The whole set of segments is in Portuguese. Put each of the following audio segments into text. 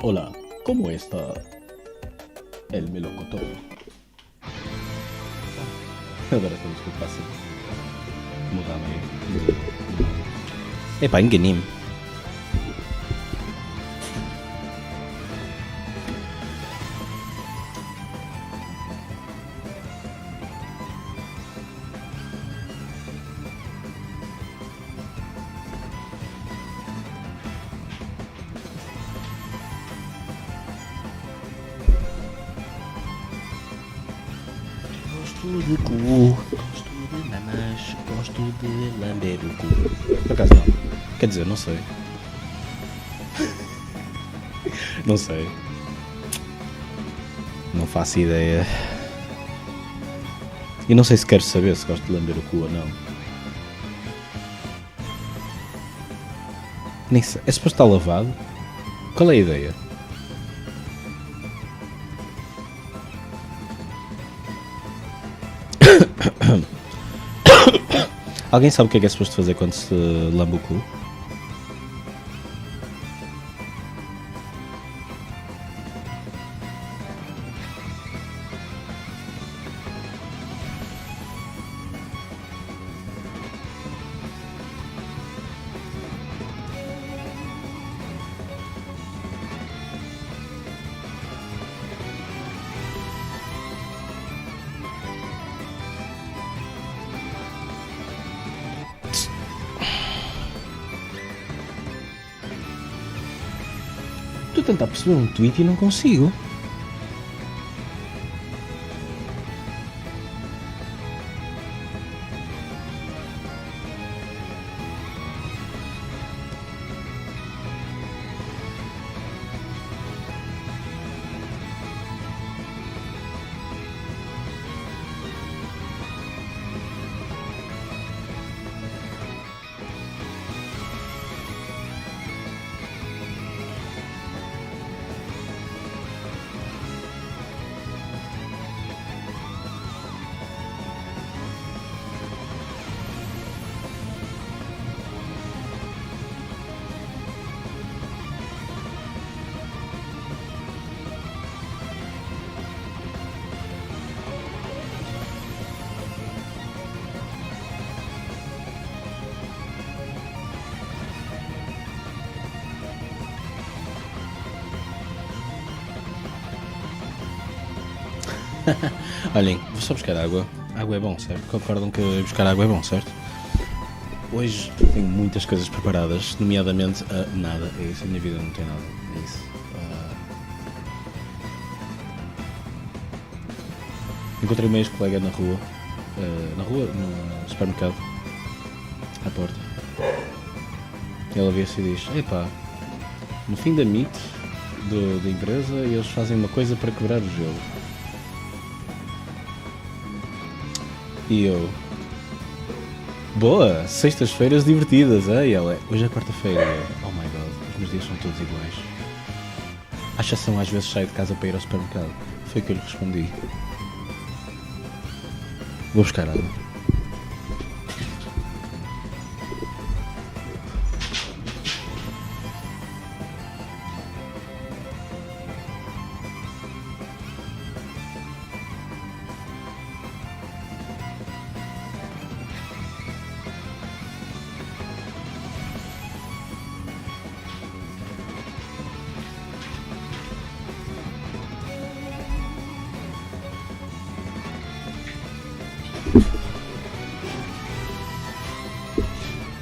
Hola, ¿cómo está el melocotón? Agora estamos com o passo. Mudar meio. Epá, enganei-me. Gosto de cu, gosto de mamas, gosto de lamber o cu. Por acaso não. Quer dizer, não sei. Não sei. Não faço ideia. E não sei se quero saber se gosto de lamber o cu ou não. Nem sei. É suposto estar lavado? Qual é a ideia? Alguém sabe o que é suposto fazer quando se lambe o cu? Estou a tentar perceber um tweet e não consigo. Olhem, vou só buscar água. Água é bom, certo? Concordam que buscar água é bom, certo? Hoje tenho muitas coisas preparadas, nomeadamente nada. É isso, a minha vida não tem nada. É isso. Encontrei uma ex-colega na rua. No supermercado. À porta. Ela vê-se e diz: epá, no fim da meet da empresa eles fazem uma coisa para quebrar o gelo. E eu: boa, sextas-feiras divertidas, e ela: hoje é quarta-feira. Oh my god, os meus dias são todos iguais. À exceção às vezes saio de casa para ir ao supermercado. Foi o que eu lhe respondi. Vou buscar água.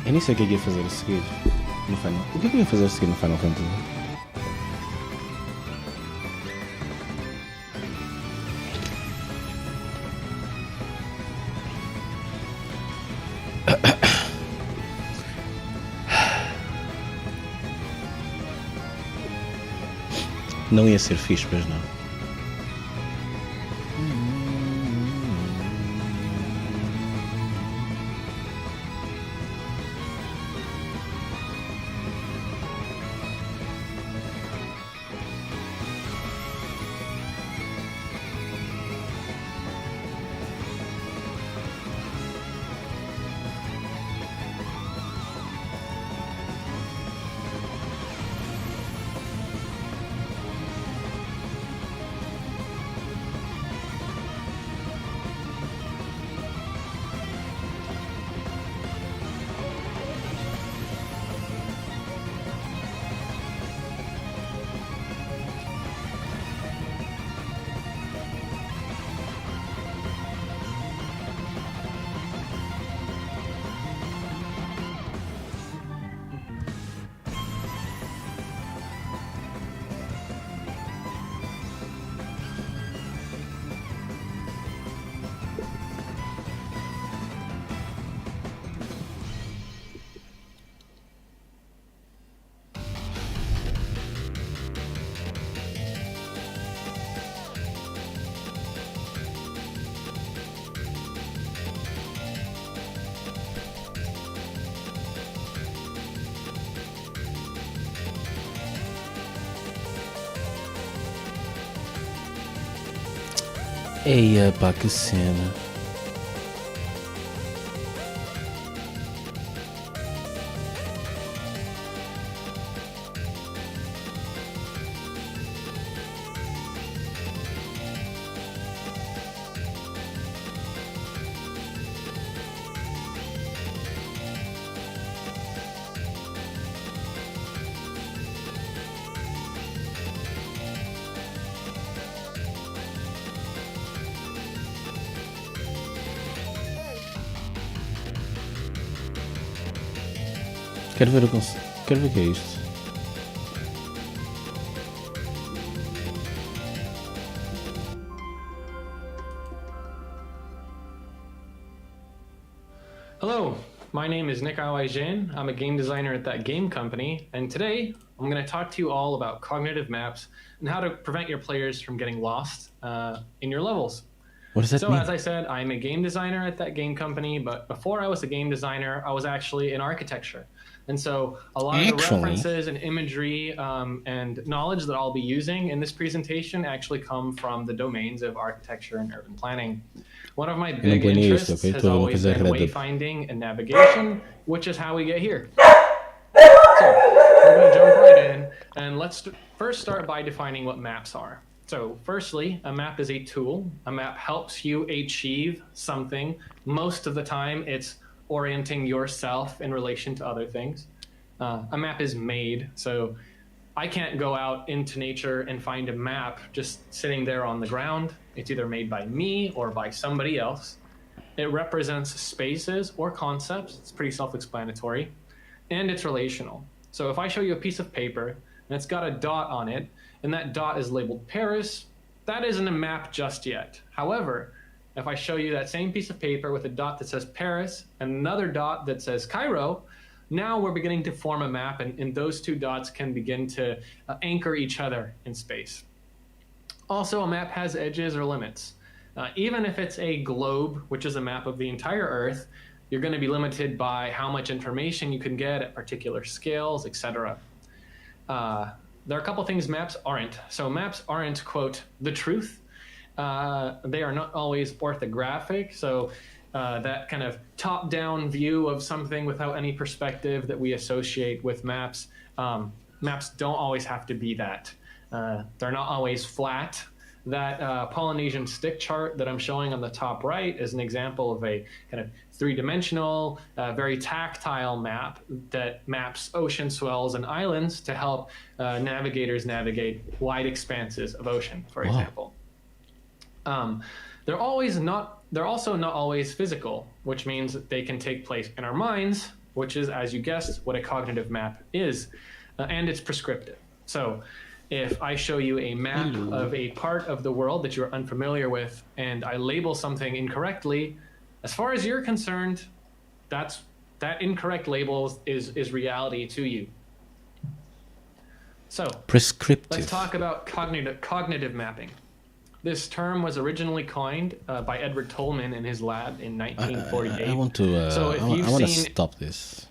Eu nem sei o que é que ia fazer a seguir no Final. O que é que eu ia fazer a seguir no Final Fantasy? Não ia ser fixe, pois não. Eia pá, que cena. Quero ver o Quero ver o que é isto. Hello, my name is Nick Awaijen. I'm a game designer at that game company, and today I'm going to talk to you all about cognitive maps and how to prevent your players from getting lost in your levels. What does that So, mean? as I said, I'm a game designer at that game company, but before I was a game designer, I was actually in architecture. And so, a lot of the references and imagery and knowledge that I'll be using in this presentation actually come from the domains of architecture and urban planning. One of my big interests has always been wayfinding and navigation, which is how we get here. So, we're going to jump right in, and let's first start by defining what maps are. So firstly, a map is a tool. A map helps you achieve something. Most of the time, it's orienting yourself in relation to other things. A map is made. So I can't go out into nature and find a map just sitting there on the ground. It's either made by me or by somebody else. It represents spaces or concepts. It's pretty self-explanatory. And it's relational. So if I show you a piece of paper and it's got a dot on it, and that dot is labeled Paris, that isn't a map just yet. However, if I show you that same piece of paper with a dot that says Paris and another dot that says Cairo, now we're beginning to form a map, and those two dots can begin to anchor each other in space. Also, a map has edges or limits. Even if it's a globe, which is a map of the entire Earth, you're going to be limited by how much information you can get at particular scales, etc. There are a couple things maps aren't. So maps aren't, quote, the truth. They are not always orthographic. So that kind of top-down view of something without any perspective that we associate with maps. Maps don't always have to be that. They're not always flat. That Polynesian stick chart that I'm showing on the top right is an example of a kind of three-dimensional, very tactile map that maps ocean swells and islands to help navigators navigate wide expanses of ocean, for example. They're also not always physical, which means that they can take place in our minds, which is, as you guessed, what a cognitive map is, and it's prescriptive. So if I show you a map of a part of the world that you're unfamiliar with and I label something incorrectly, as far as you're concerned, that incorrect label is reality to you. So prescriptive. Let's talk about cognitive mapping. This term was originally coined by Edward Tolman in his lab in 1948. I want to stop this.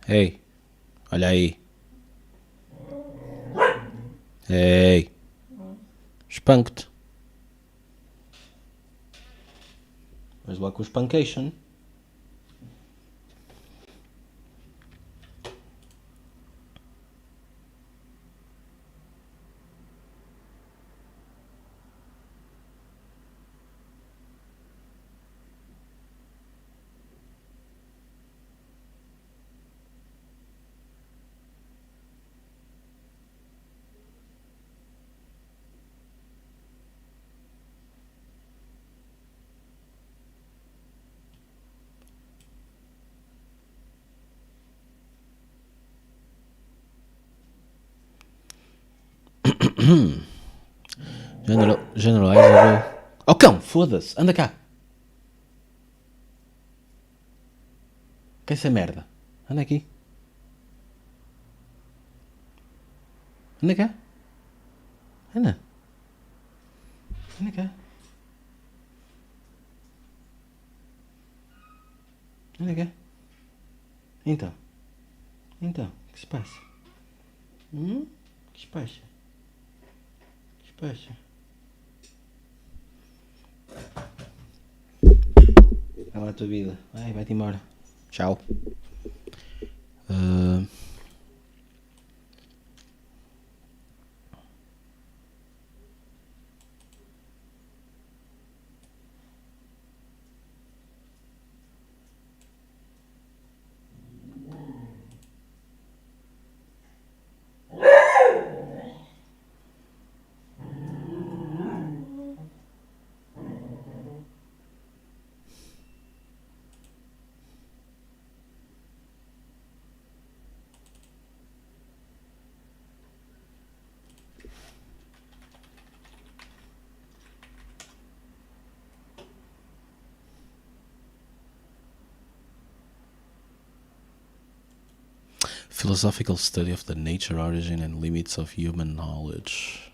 Ei, olha aí. Ei, espanco-te. Vais lá com o spancation. Generalizable. Oh cão, foda-se, anda cá. Que essa merda? Anda aqui. Anda cá. Anda. Anda cá. Anda cá. Então, o que se passa? O que se passa? O que se passa? Vai lá a tua vida. Vai-te embora. Tchau. Philosophical study of the nature, origin, and limits of human knowledge.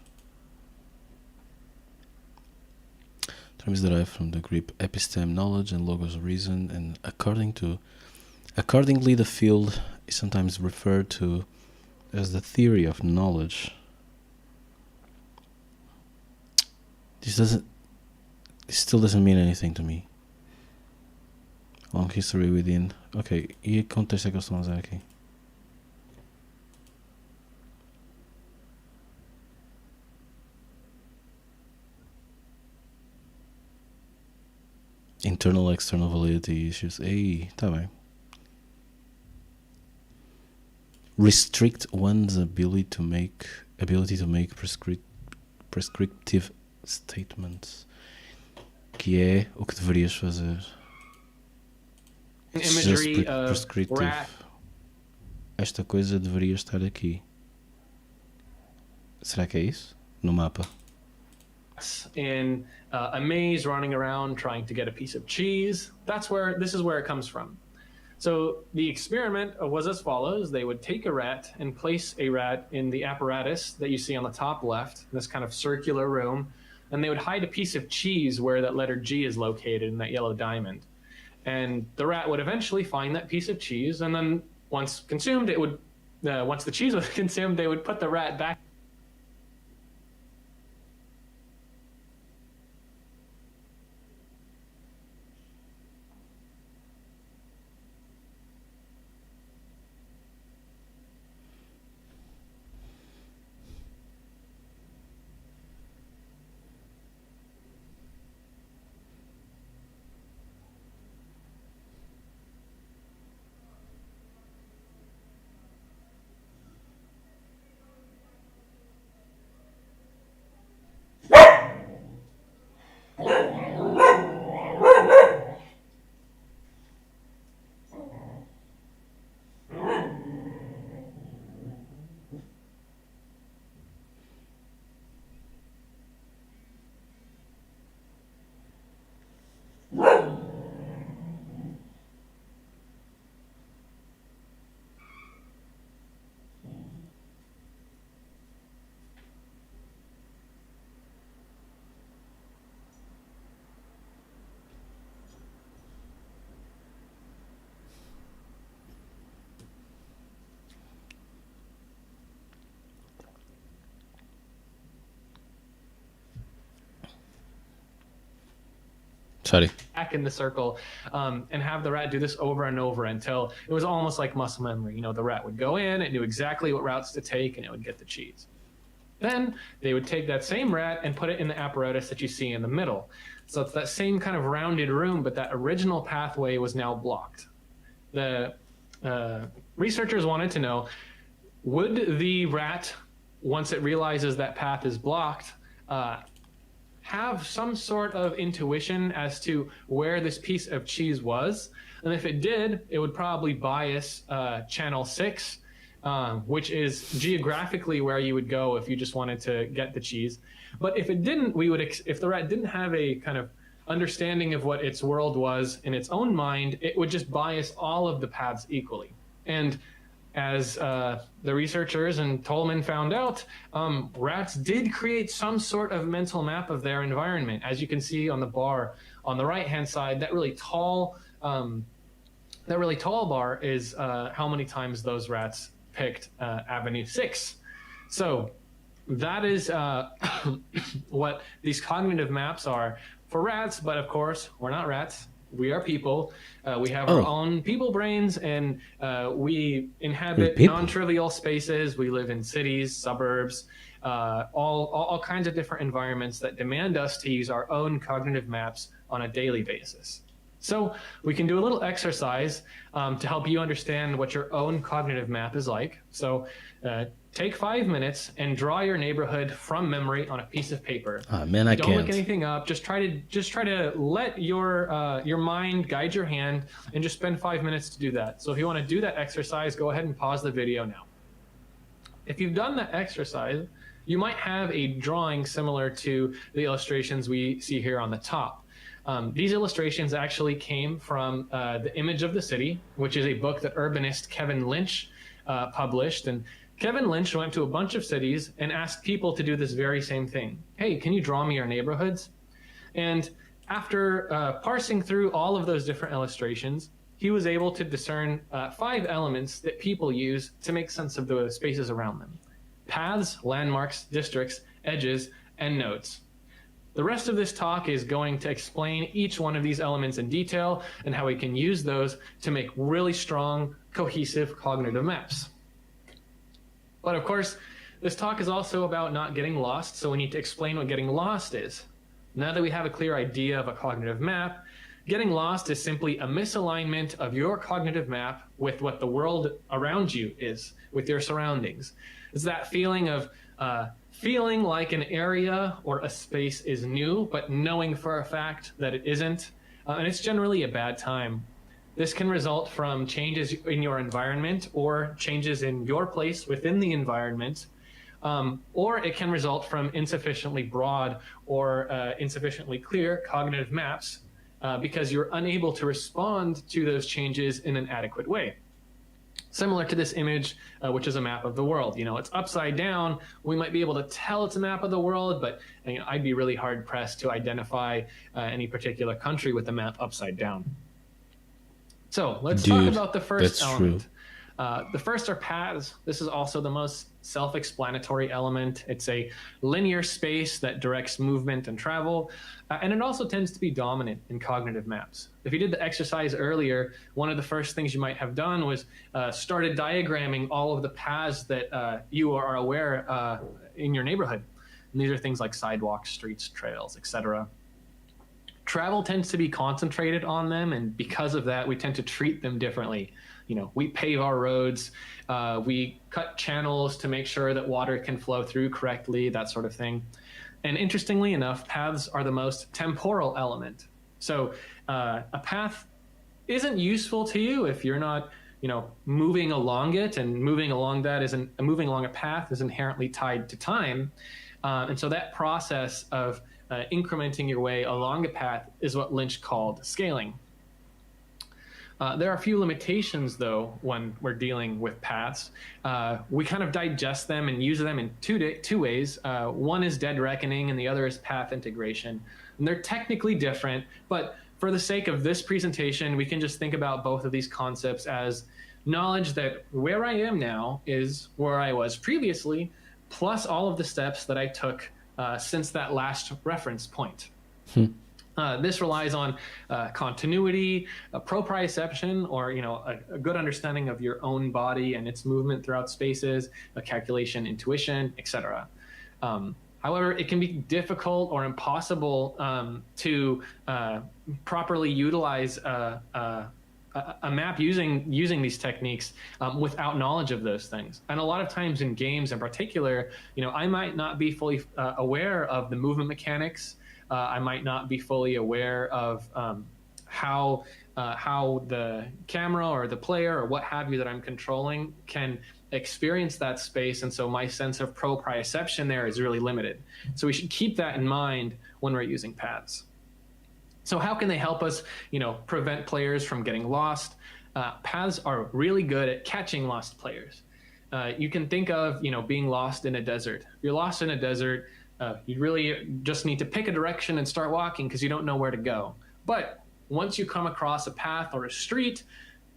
Terms derived from the Greek episteme, knowledge, and logos, reason, and accordingly, the field is sometimes referred to as the theory of knowledge. This still doesn't mean anything to me. Long history within. Ok, e que contexto é que eles estão a usar aqui? Internal, external validity issues. Ei, tá bem. Restrict one's ability to make prescriptive statements. Que é o que deverias fazer. Imagery prescriptive. Rat. Esta coisa deveria estar aqui. Será que é isso? No mapa. In a maze, running around trying to get a piece of cheese. This is where it comes from. So the experiment was as follows. They would take a rat and place a rat in the apparatus that you see on the top left, in this kind of circular room, and they would hide a piece of cheese where that letter G is located in that yellow diamond. And the rat would eventually find that piece of cheese, and then once consumed, once the cheese was consumed, they would put the rat back. Sorry. Back in the circle and have the rat do this over and over until it was almost like muscle memory. You know, the rat would go in, it knew exactly what routes to take, and it would get the cheese. Then they would take that same rat and put it in the apparatus that you see in the middle. So it's that same kind of rounded room, but that original pathway was now blocked. The researchers wanted to know, would the rat, once it realizes that path is blocked, have some sort of intuition as to where this piece of cheese was? And if it did, it would probably bias channel 6, which is geographically where you would go if you just wanted to get the cheese. But if it didn't, if the rat didn't have a kind of understanding of what its world was in its own mind, it would just bias all of the paths equally. And as the researchers and Tolman found out, rats did create some sort of mental map of their environment. As you can see on the bar on the right-hand side, that really tall That really tall bar is how many times those rats picked Avenue 6. So that is what these cognitive maps are for rats, but of course, we're not rats. We are people. We have our own people brains, and we inhabit non-trivial spaces. We live in cities, suburbs, all kinds of different environments that demand us to use our own cognitive maps on a daily basis. So we can do a little exercise to help you understand what your own cognitive map is like. So take 5 minutes and draw your neighborhood from memory on a piece of paper. Man, I Don't can't. look anything up. Just try to let your mind guide your hand, and just spend 5 minutes to do that. So if you want to do that exercise, go ahead and pause the video now. If you've done that exercise, you might have a drawing similar to the illustrations we see here on the top. These illustrations actually came from The Image of the City, which is a book that urbanist Kevin Lynch published. And Kevin Lynch went to a bunch of cities and asked people to do this very same thing. Hey, can you draw me your neighborhoods? And after parsing through all of those different illustrations, he was able to discern 5 elements that people use to make sense of the spaces around them: paths, landmarks, districts, edges, and nodes. The rest of this talk is going to explain each one of these elements in detail and how we can use those to make really strong, cohesive cognitive maps. But of course, this talk is also about not getting lost, so we need to explain what getting lost is. Now that we have a clear idea of a cognitive map, getting lost is simply a misalignment of your cognitive map with what the world around you is, with your surroundings. It's that feeling of feeling like an area or a space is new, but knowing for a fact that it isn't. And it's generally a bad time. This can result from changes in your environment or changes in your place within the environment, or it can result from insufficiently broad or insufficiently clear cognitive maps because you're unable to respond to those changes in an adequate way. Similar to this image, which is a map of the world. You know, it's upside down. We might be able to tell it's a map of the world, but I'd be really hard pressed to identify any particular country with the map upside down. So let's talk about the first element. The first are paths. This is also the most self-explanatory element. It's a linear space that directs movement and travel, and it also tends to be dominant in cognitive maps. If you did the exercise earlier, one of the first things you might have done was started diagramming all of the paths that you are aware in your neighborhood. And these are things like sidewalks, streets, trails, etc. Travel tends to be concentrated on them, and because of that, we tend to treat them differently. We pave our roads, we cut channels to make sure that water can flow through correctly, that sort of thing. And interestingly enough, paths are the most temporal element. So a path isn't useful to you if you're not, moving along it, and moving along a path is inherently tied to time. And so that process of incrementing your way along a path is what Lynch called scaling. There are a few limitations, though, when we're dealing with paths. We kind of digest them and use them in two ways. One is dead reckoning, and the other is path integration. And they're technically different, but for the sake of this presentation, we can just think about both of these concepts as knowledge that where I am now is where I was previously, plus all of the steps that I took since that last reference point. This relies on continuity, proprioception, or a good understanding of your own body and its movement throughout spaces, a calculation, intuition, etc. However, it can be difficult or impossible to properly utilize a map using these techniques without knowledge of those things. And a lot of times in games in particular, I might not be fully aware of the movement mechanics. I might not be fully aware of how the camera or the player or what have you that I'm controlling can experience that space. And so my sense of proprioception there is really limited. So we should keep that in mind when we're using paths. So how can they help us, prevent players from getting lost? Paths are really good at catching lost players. You can think of, being lost in a desert. If you're lost in a desert, you really just need to pick a direction and start walking because you don't know where to go. But once you come across a path or a street,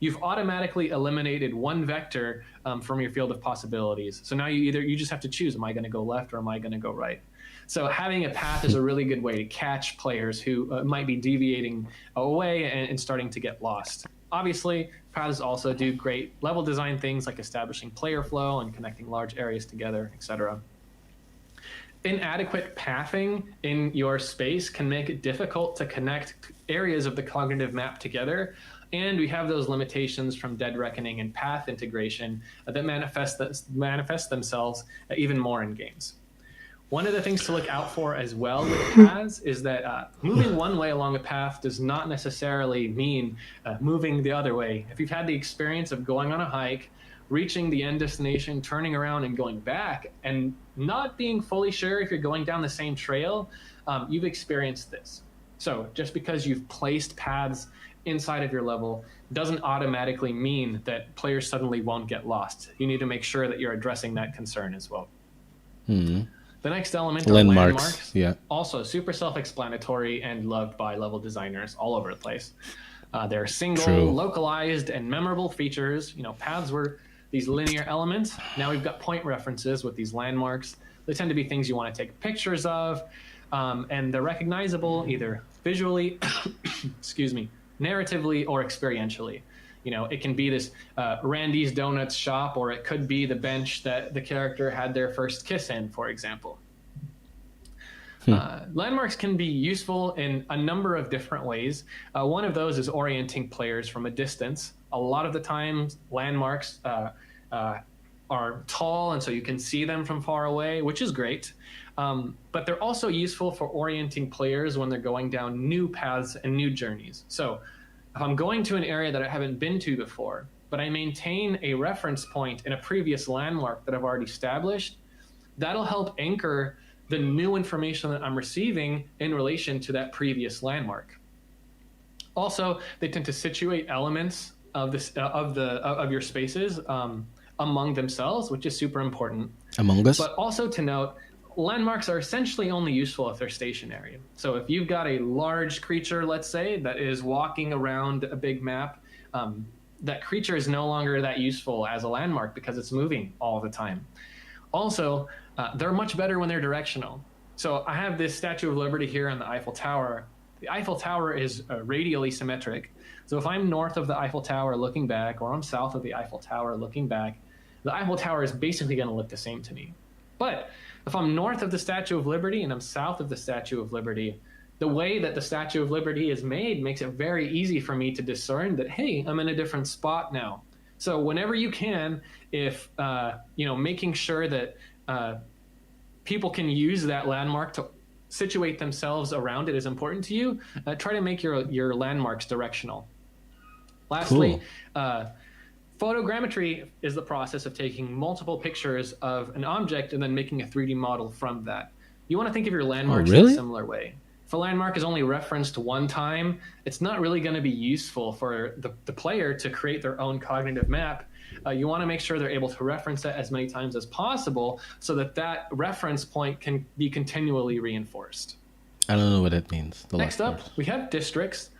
you've automatically eliminated one vector from your field of possibilities. So now you just have to choose, am I going to go left or am I going to go right? So having a path is a really good way to catch players who might be deviating away and starting to get lost. Obviously, paths also do great level design things like establishing player flow and connecting large areas together, etc. Inadequate pathing in your space can make it difficult to connect areas of the cognitive map together. And we have those limitations from Dead Reckoning and path integration that manifest themselves even more in games. One of the things to look out for as well with paths is that moving one way along a path does not necessarily mean moving the other way. If you've had the experience of going on a hike, reaching the end destination, turning around and going back, and not being fully sure if you're going down the same trail, you've experienced this. So just because you've placed paths inside of your level doesn't automatically mean that players suddenly won't get lost. You need to make sure that you're addressing that concern as well. The next element are landmarks. Yeah. Also super self-explanatory and loved by level designers all over the place. They're single, localized, and memorable features. Paths were these linear elements. Now we've got point references with these landmarks. They tend to be things you want to take pictures of, and they're recognizable either visually, narratively, or experientially. It can be this Randy's Donuts shop, or it could be the bench that the character had their first kiss in, for example. Landmarks can be useful in a number of different ways. One of those is orienting players from a distance. A lot of the times, landmarks are tall, and so you can see them from far away, which is great. But they're also useful for orienting players when they're going down new paths and new journeys. So if I'm going to an area that I haven't been to before, but I maintain a reference point in a previous landmark that I've already established, that'll help anchor the new information that I'm receiving in relation to that previous landmark. Also, they tend to situate elements of your spaces among themselves, which is super important. Among Us? But also to note, landmarks are essentially only useful if they're stationary. So if you've got a large creature, let's say, that is walking around a big map, that creature is no longer that useful as a landmark because it's moving all the time. Also, they're much better when they're directional. So I have this Statue of Liberty here on the Eiffel Tower. The Eiffel Tower is radially symmetric. So if I'm north of the Eiffel Tower looking back, or I'm south of the Eiffel Tower looking back, the Eiffel Tower is basically going to look the same to me. But if I'm north of the Statue of Liberty and I'm south of the Statue of Liberty, the way that the Statue of Liberty is made makes it very easy for me to discern that, hey, I'm in a different spot now. So whenever you can, if, making sure that people can use that landmark to situate themselves around it is important to you, try to make your landmarks directional. Lastly, photogrammetry is the process of taking multiple pictures of an object and then making a 3D model from that. You want to think of your landmarks in a similar way. If a landmark is only referenced one time, it's not really going to be useful for the player to create their own cognitive map. You want to make sure they're able to reference it as many times as possible so that reference point can be continually reinforced. I don't know what that means. Next up, we have districts.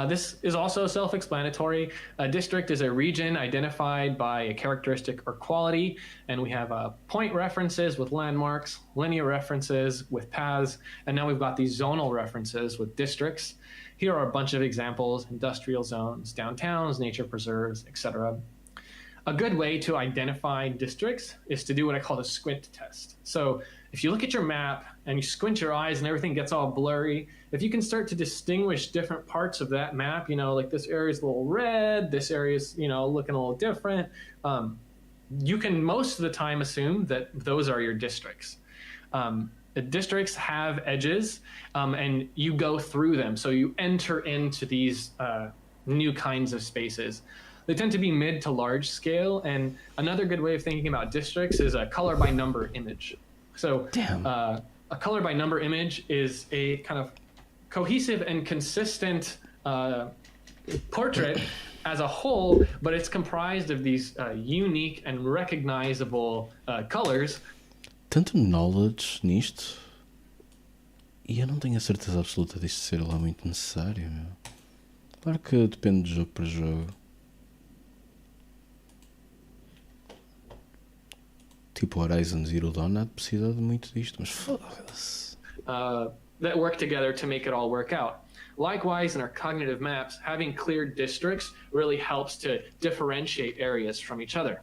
This is also self-explanatory. A district is a region identified by a characteristic or quality, and we have point references with landmarks, linear references with paths, and now we've got these zonal references with districts. Here are a bunch of examples: industrial zones, downtowns, nature preserves, etc. A good way to identify districts is to do what I call the squint test. So if you look at your map and you squint your eyes and everything gets all blurry, if you can start to distinguish different parts of that map, like this area is a little red, this area is, looking a little different, you can most of the time assume that those are your districts. The districts have edges, and you go through them. So you enter into these new kinds of spaces. They tend to be mid to large scale, and another good way of thinking about districts is a color by number image. So a color by number image is a kind of cohesive and consistent portrait as a whole, but it's comprised of these unique and recognizable colors. Tanto knowledge nisto, e eu não tenho a certeza absoluta disto ser lá muito necessário. Meu. Claro que depende de jogo para jogo. Tipo Horizon Zero Dawn precisa de muito disto, mas foda-se. That work together to make it all work out. Likewise, in our cognitive maps, having clear districts really helps to differentiate areas from each other.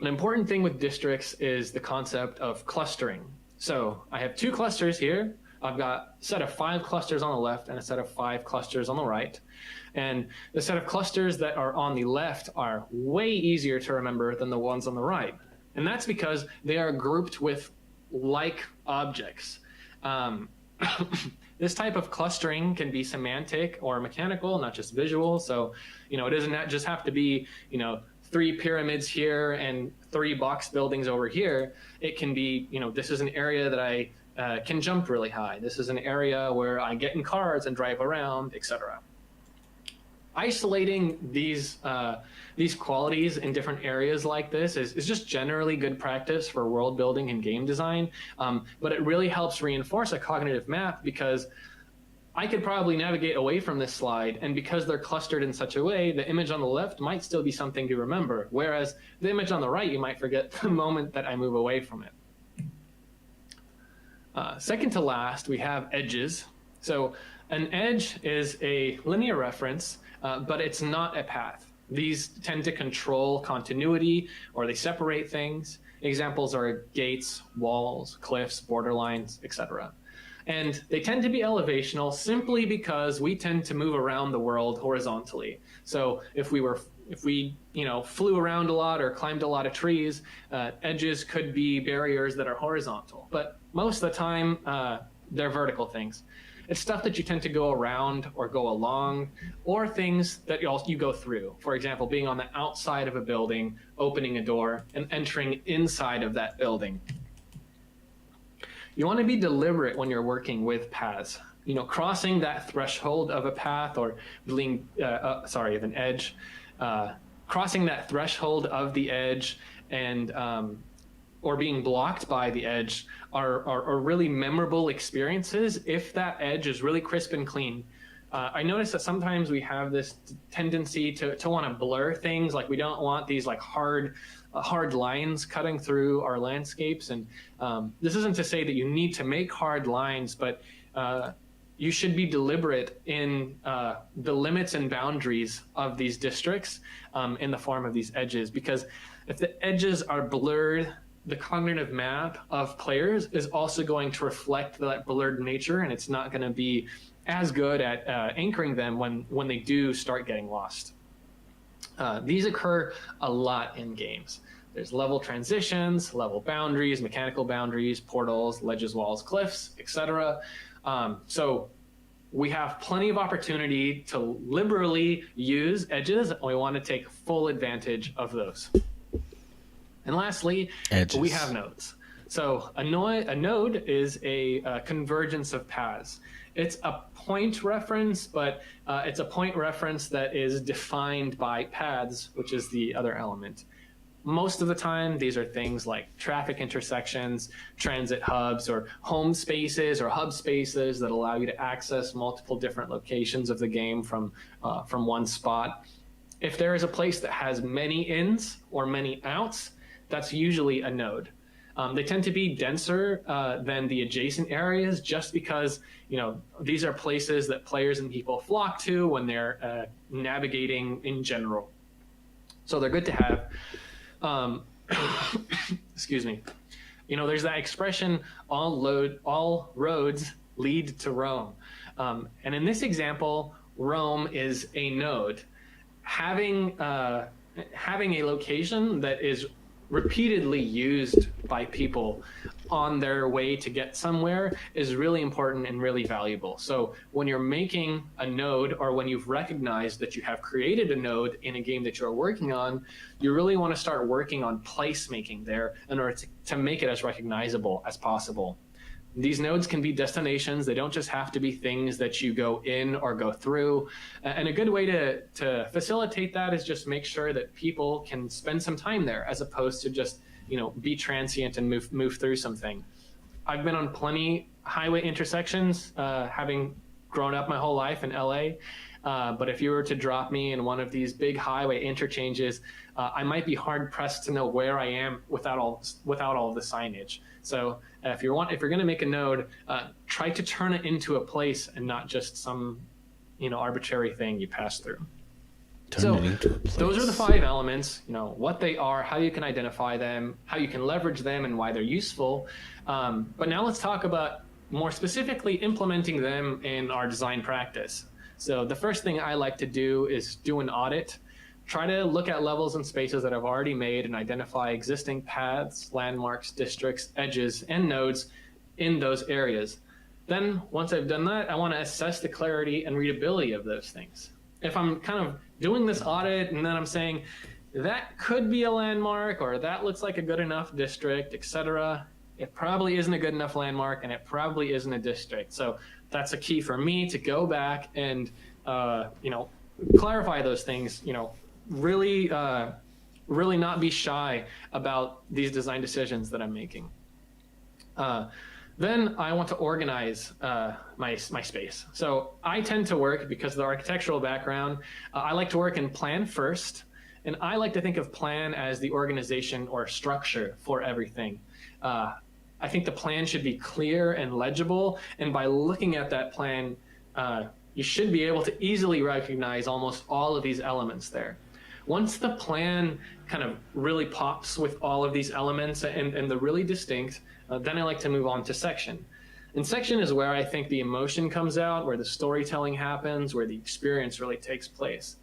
An important thing with districts is the concept of clustering. So I have 2 clusters here. I've got a set of 5 clusters on the left and a set of 5 clusters on the right. And the set of clusters that are on the left are way easier to remember than the ones on the right. And that's because they are grouped with like objects. This type of clustering can be semantic or mechanical, not just visual. So, it doesn't just have to be, 3 pyramids here and 3 box buildings over here. It can be, this is an area that I can jump really high. This is an area where I get in cars and drive around, etc. Isolating these qualities in different areas like this is just generally good practice for world building and game design, but it really helps reinforce a cognitive map because I could probably navigate away from this slide, and because they're clustered in such a way, the image on the left might still be something to remember, whereas the image on the right, you might forget the moment that I move away from it. Second to last, we have edges. So an edge is a linear reference, but it's not a path. These tend to control continuity, or they separate things. Examples are gates, walls, cliffs, borderlines, etc. And they tend to be elevational simply because we tend to move around the world horizontally. So if we flew around a lot or climbed a lot of trees, edges could be barriers that are horizontal. But most of the time, they're vertical things. It's stuff that you tend to go around or go along, or things that you go through. For example, being on the outside of a building, opening a door, and entering inside of that building. You want to be deliberate when you're working with paths. Crossing that threshold of a path or being, of an edge, crossing that threshold of the edge and or being blocked by the edge are really memorable experiences if that edge is really crisp and clean. I notice that sometimes we have this tendency to want to blur things, like we don't want these like hard lines cutting through our landscapes. And this isn't to say that you need to make hard lines, but you should be deliberate in the limits and boundaries of these districts in the form of these edges, because if the edges are blurred, the cognitive map of players is also going to reflect that blurred nature, and it's not going to be as good at anchoring them when they do start getting lost. These occur a lot in games. There's level transitions, level boundaries, mechanical boundaries, portals, ledges, walls, cliffs, etc. So we have plenty of opportunity to liberally use edges, and we want to take full advantage of those. And lastly, edges. We have nodes. So a node is a convergence of paths. It's a point reference, but it's a point reference that is defined by paths, which is the other element. Most of the time, these are things like traffic intersections, transit hubs, or home spaces or hub spaces that allow you to access multiple different locations of the game from one spot. If there is a place that has many ins or many outs, that's usually a node. They tend to be denser than the adjacent areas, just because these are places that players and people flock to when they're navigating in general. So they're good to have. Excuse me. There's that expression, all roads lead to Rome. And in this example, Rome is a node. Having a location that is repeatedly used by people on their way to get somewhere is really important and really valuable. So when you're making a node, or when you've recognized that you have created a node in a game that you're working on, you really want to start working on placemaking there in order to make it as recognizable as possible. These nodes can be destinations. They don't just have to be things that you go in or go through. And a good way to facilitate that is just make sure that people can spend some time there, as opposed to just be transient and move through something. I've been on plenty highway intersections, having grown up my whole life in LA. But if you were to drop me in one of these big highway interchanges, I might be hard pressed to know where I am without all of the signage. So if you're going to make a node, try to turn it into a place and not just some, arbitrary thing you pass through. So those are the 5 elements, what they are, how you can identify them, how you can leverage them, and why they're useful. But now let's talk about more specifically implementing them in our design practice. So the first thing I like to do is do an audit. Try to look at levels and spaces that I've already made and identify existing paths, landmarks, districts, edges, and nodes in those areas. Then once I've done that, I want to assess the clarity and readability of those things. If I'm kind of doing this audit and then I'm saying that could be a landmark or that looks like a good enough district, etc., it probably isn't a good enough landmark and it probably isn't a district. So that's a key for me to go back and clarify those things. Really not be shy about these design decisions that I'm making. Then I want to organize my space. So I tend to work, because of the architectural background, I like to work in plan first, and I like to think of plan as the organization or structure for everything. I think the plan should be clear and legible, and by looking at that plan, you should be able to easily recognize almost all of these elements there. Once the plan kind of really pops with all of these elements and they're really distinct, then I like to move on to section. And section is where I think the emotion comes out, where the storytelling happens, where the experience really takes place.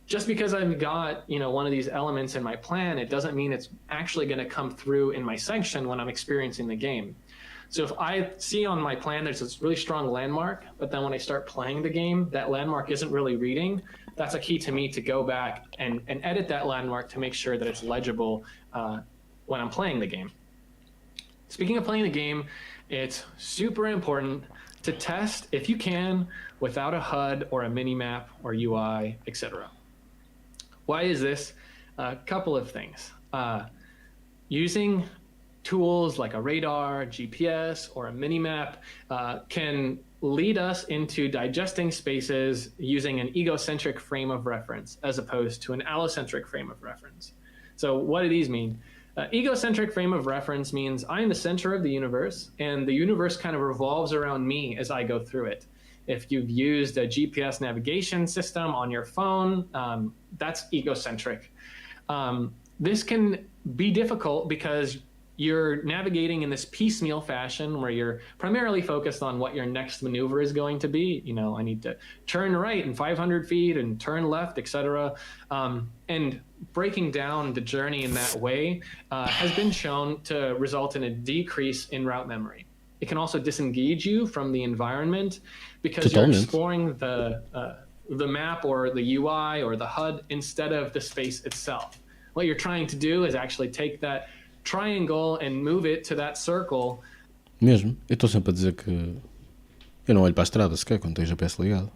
Just because I've got, one of these elements in my plan, it doesn't mean it's actually going to come through in my section when I'm experiencing the game. So if I see on my plan there's this really strong landmark, but then when I start playing the game, that landmark isn't really reading, that's a key to me to go back and edit that landmark to make sure that it's legible when I'm playing the game. Speaking of playing the game, it's super important to test, if you can, without a HUD or a mini-map or UI, etc. Why is this? A couple of things. Using tools like a radar, GPS, or a mini-map can lead us into digesting spaces using an egocentric frame of reference as opposed to an allocentric frame of reference. So what do these mean? Egocentric frame of reference means I'm the center of the universe, and the universe kind of revolves around me as I go through it. If you've used a GPS navigation system on your phone, that's egocentric. This can be difficult because you're navigating in this piecemeal fashion where you're primarily focused on what your next maneuver is going to be. I need to turn right in 500 feet and turn left, etc. And breaking down the journey in that way has been shown to result in a decrease in route memory. It can also disengage you from the environment because you're exploring the map or the UI or the HUD instead of the space itself. What you're trying to do is actually take that triangle and move it to that circle. Mesmo, eu estou sempre a dizer que eu não olho para a estrada sequer quando tenho o GPS ligado.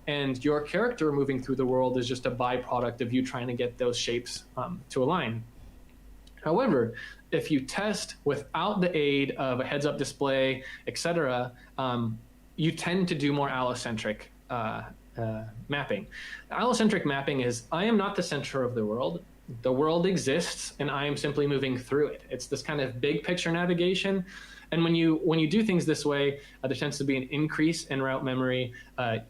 And your character moving through the world is just a byproduct of you trying to get those shapes to align. However, if you test without the aid of a heads-up display, etc., you tend to do more allocentric mapping. Allocentric mapping is, I am not the center of the world. The world exists, and I am simply moving through it. It's this kind of big picture navigation. And when you do things this way, there tends to be an increase in route memory.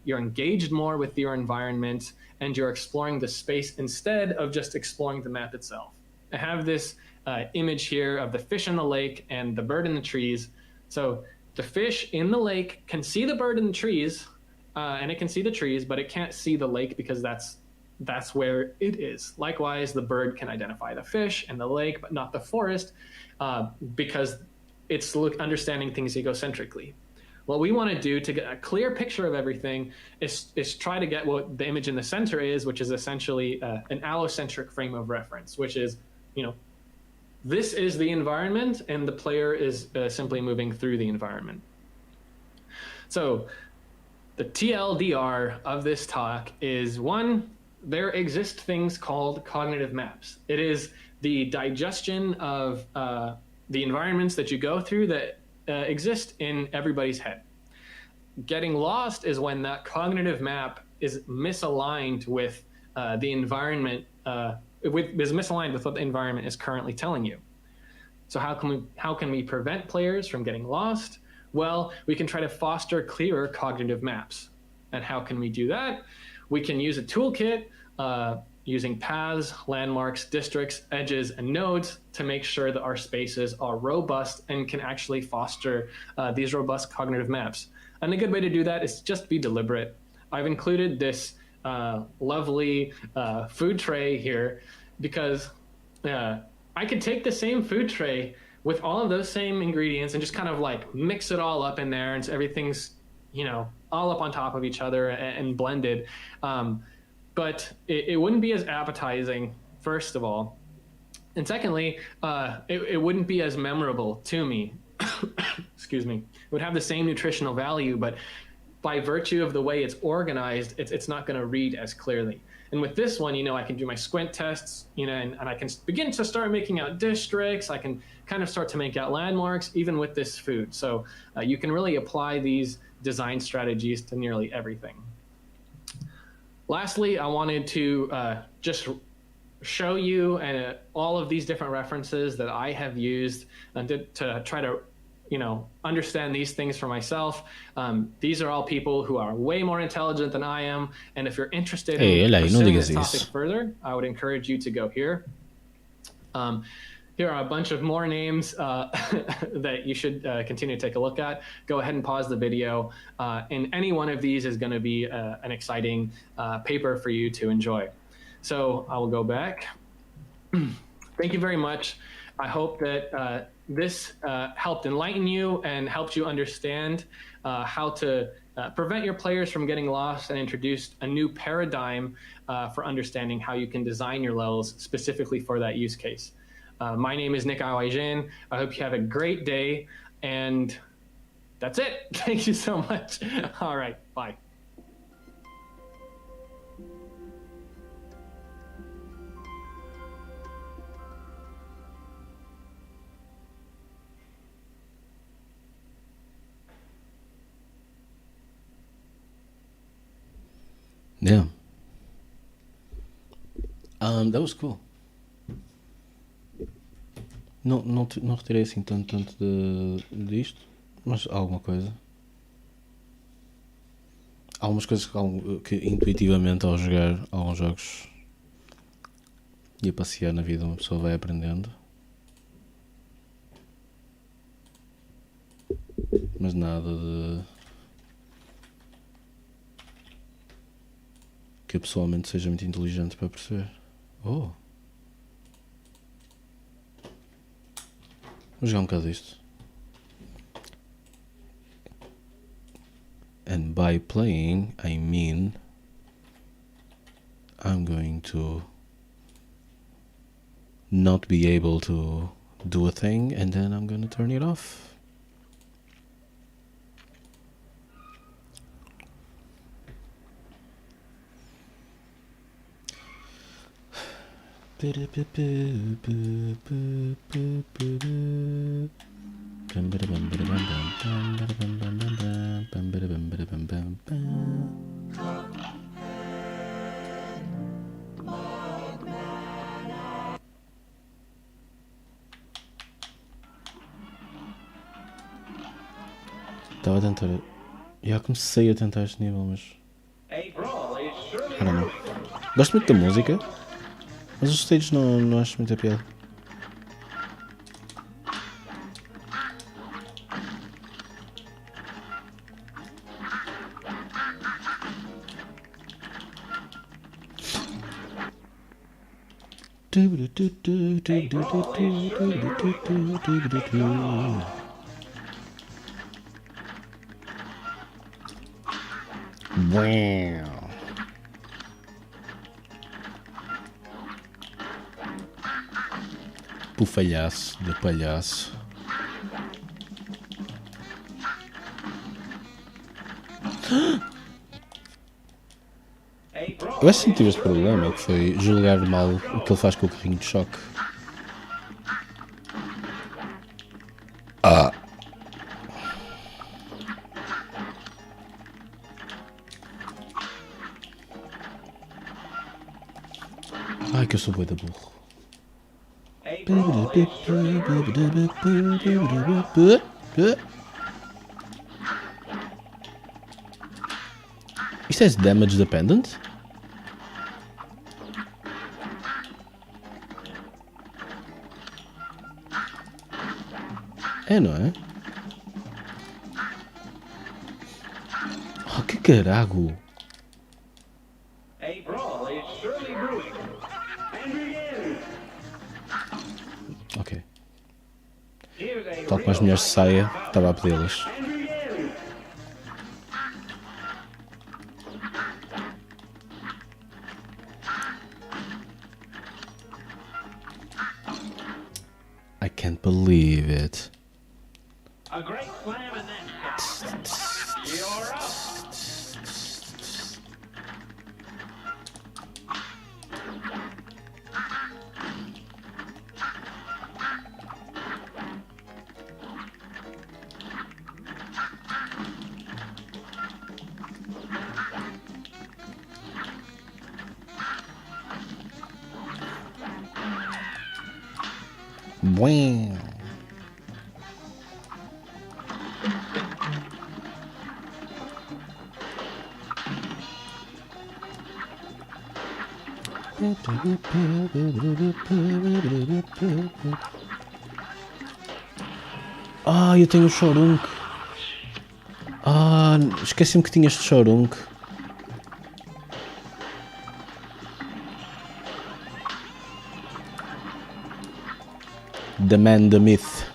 You're engaged more with your environment, and you're exploring the space instead of just exploring the map itself. I have this image here of the fish in the lake and the bird in the trees. So the fish in the lake can see the bird in the trees, and it can see the trees, but it can't see the lake because that's where it is. Likewise, the bird can identify the fish and the lake, but not the forest, because it's understanding things egocentrically. What we want to do to get a clear picture of everything is try to get what the image in the center is, which is essentially an allocentric frame of reference, which is, this is the environment and the player is simply moving through the environment. So the TLDR of this talk is, one, there exist things called cognitive maps. It is the digestion of the environments that you go through that exist in everybody's head. Getting lost is when that cognitive map is misaligned with the environment, is misaligned with what the environment is currently telling you. So how can we prevent players from getting lost? Well, we can try to foster clearer cognitive maps. And how can we do that? We can use a toolkit using paths, landmarks, districts, edges, and nodes to make sure that our spaces are robust and can actually foster these robust cognitive maps. And a good way to do that is just be deliberate. I've included this lovely food tray here because I could take the same food tray with all of those same ingredients and just kind of like mix it all up in there, and so everything's, you know, all up on top of each other and blended. But it wouldn't be as appetizing, first of all. And secondly, it wouldn't be as memorable to me. Excuse me. It would have the same nutritional value, but by virtue of the way it's organized, it's not going to read as clearly. And with this one, you know, I can do my squint tests, you know, and I can begin to start making out districts. I can kind of start to make out landmarks, even with this food. So you can really apply these design strategies to nearly everything. Lastly, I wanted to just show you all of these different references that I have used to try to, you know, understand these things for myself. These are all people who are way more intelligent than I am, and if you're interested in pursuing this topic further, I would encourage you to go here. Here are a bunch of more names that you should continue to take a look at. Go ahead and pause the video, and any one of these is going to be an exciting paper for you to enjoy. So I will go back. Thank you very much. I hope that this helped enlighten you and helped you understand how to prevent your players from getting lost and introduced a new paradigm for understanding how you can design your levels specifically for that use case. My name is Nick Awaijan. I hope you have a great day, and that's it. Thank you so much. All right, bye. Yeah. That was cool. Não retirei assim tanto disto, mas alguma coisa. Algumas coisas que intuitivamente ao jogar alguns jogos e a passear na vida uma pessoa vai aprendendo. Mas nada de que eu pessoalmente seja muito inteligente para perceber. Vamos jogar um bocado disto. And by playing, I mean I'm going to not be able to do a thing and then I'm going to turn it off. Estava a tentar. Já comecei a tentar este nível, mas. I don't know. Gosto muito da música, mas os stages não acho muita piada. Wow. Pufalhaço de palhaço. Eu acho que tive este problema, que foi julgar mal o que ele faz com o carrinho de choque. Ai, que eu sou bué da burro. Isto é damage dependent? É, não é? Oh, que carago! Ok. Tal como as mulheres de saia, estava a pedi-las. I can't believe it. A great slam and then you're up. Bué. Ah, eu tenho o Chorunk. Ah, esqueci-me que tinha este Chorunk. The Man, the Myth.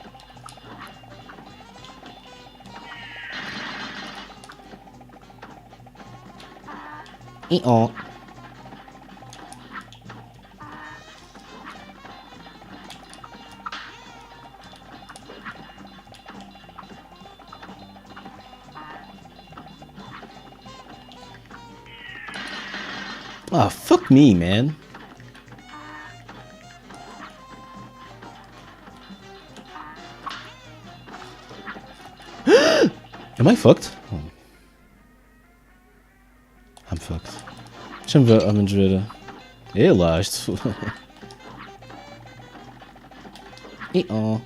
Oh. Ah, fuck me, man. Am I fucked? Oh. I'm fucked. Deixa-me ver, ao menos ver. É lá, isto. Oh.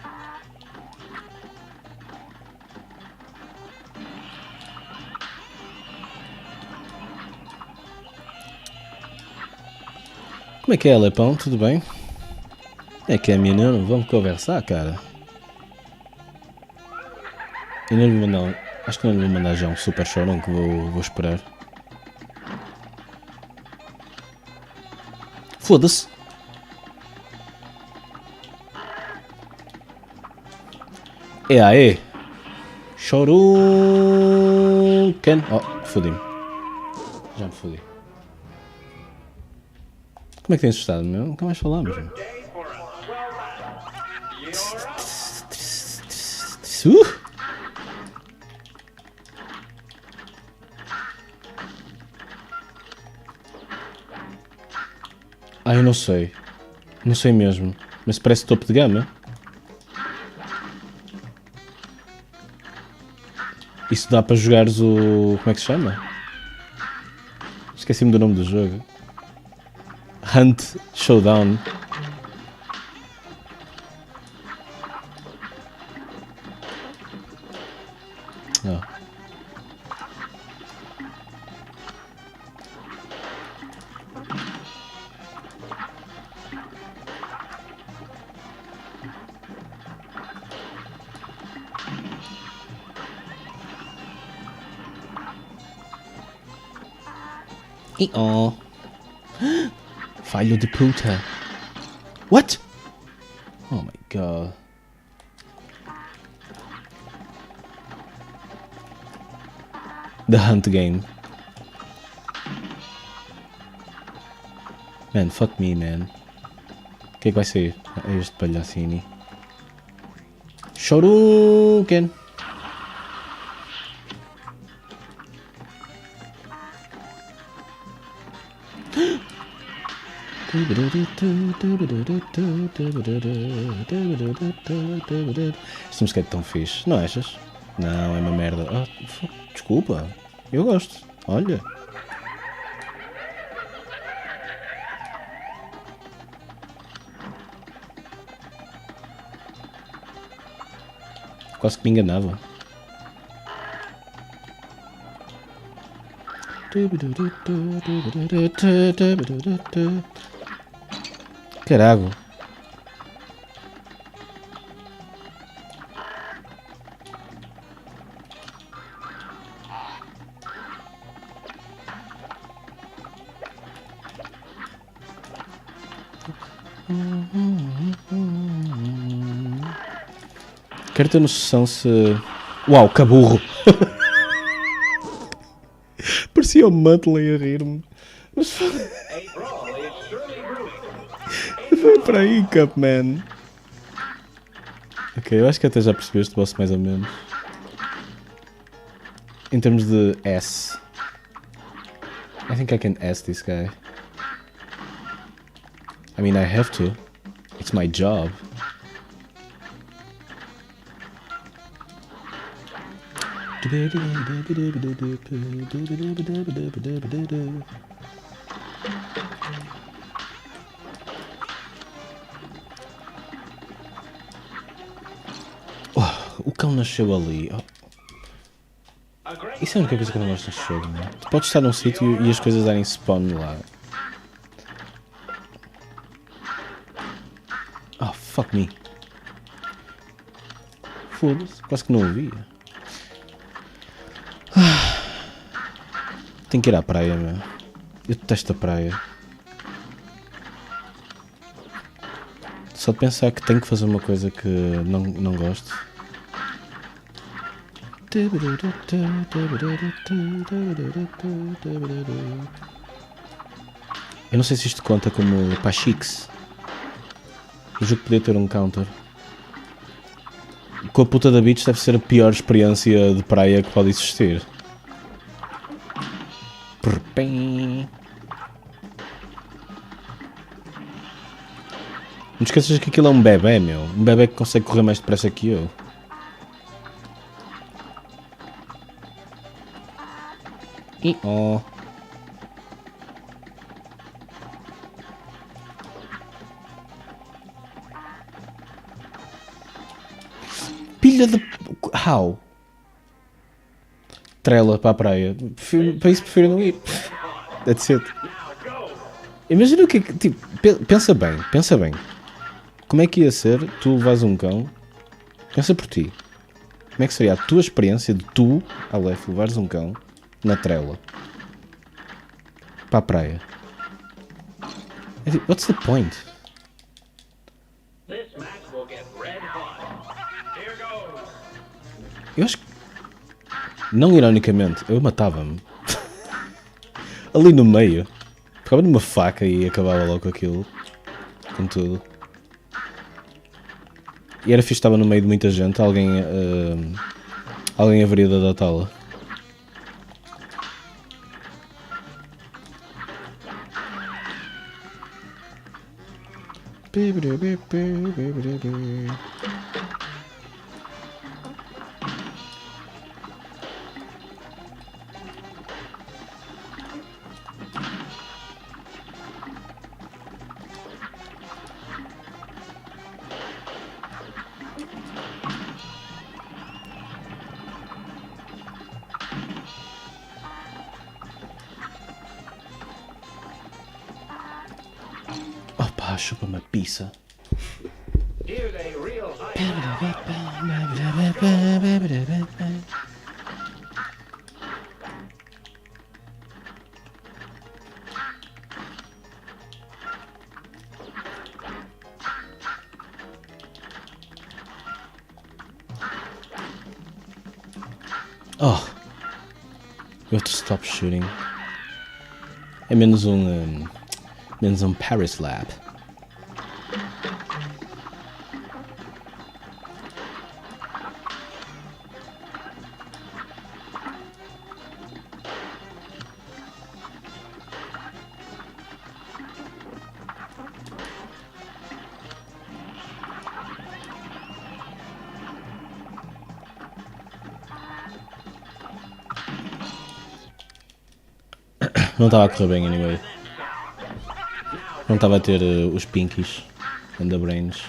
Como é que é, Lepão? Tudo bem? É que é, menino? Vamos conversar, cara. Eu não lhe vou mandar. Acho que não lhe vou mandar já um super chorão que vou esperar. Foda-se. É aí. Choruken. Oh, fodi-me. Já me fodi. Como é que tens estado, meu? Nunca mais falámos, meu. Ah, eu não sei. Não sei mesmo. Mas parece topo de gama. Isso dá para jogares o... Como é que se chama? Esqueci-me do nome do jogo. Hunt Showdown. Oh. Oh. Filho de puta. What? Oh my god. The Hunt game. Man, fuck me, man. O que é que vai ser? É este palhacini. Shoryuken. Esta música é tão fixe, não achas? Não, é uma merda. Ah, desculpa, eu gosto. Olha. Quase que me enganava. Carago. Quero ter noção se... Uau, caburro! Parecia o Muttley a rir-me. Mas foi para aí, Cupman. Ok, eu acho que até já percebi este boss mais ou menos. Em termos de S. I think I can S this guy. I mean, I have to. It's my job. Oh, o cão nasceu ali. Oh. Isso é a única coisa que eu não gosto neste jogo, né? Tu podes estar num sítio e as coisas darem spawn lá. Oh, fuck me. Foda-se, quase que não ouvia. Tenho que ir à praia, meu. Eu detesto a praia. Só de pensar que tenho que fazer uma coisa que não gosto. Eu não sei se isto conta como Pachix. O jogo podia ter um counter. Com a puta da beach deve ser a pior experiência de praia que pode existir. Não esqueças que aquilo é um bebê, meu. Um bebê que consegue correr mais depressa que eu. E oh. Pilha de... How? Trela para a praia. Para isso prefiro não ir. That's it. Imagina o que é que... Tipo, pensa bem. Como é que ia ser tu levas um cão? Pensa por ti. Como é que seria a tua experiência de tu, Aleph, levares um cão na trela para a praia? É tipo, what's the point? Eu acho que, não ironicamente, eu matava-me. Ali no meio. Ficava numa faca e acabava logo com aquilo. Com tudo. E era fixe, estava no meio de muita gente, alguém haveria de adotá-la. Opa, chupa-me a pizza. Oh, you have to stop shooting. É menos um Paris Lab. Não estava a correr bem, anyway. Não estava a ter os pinkies and the brains.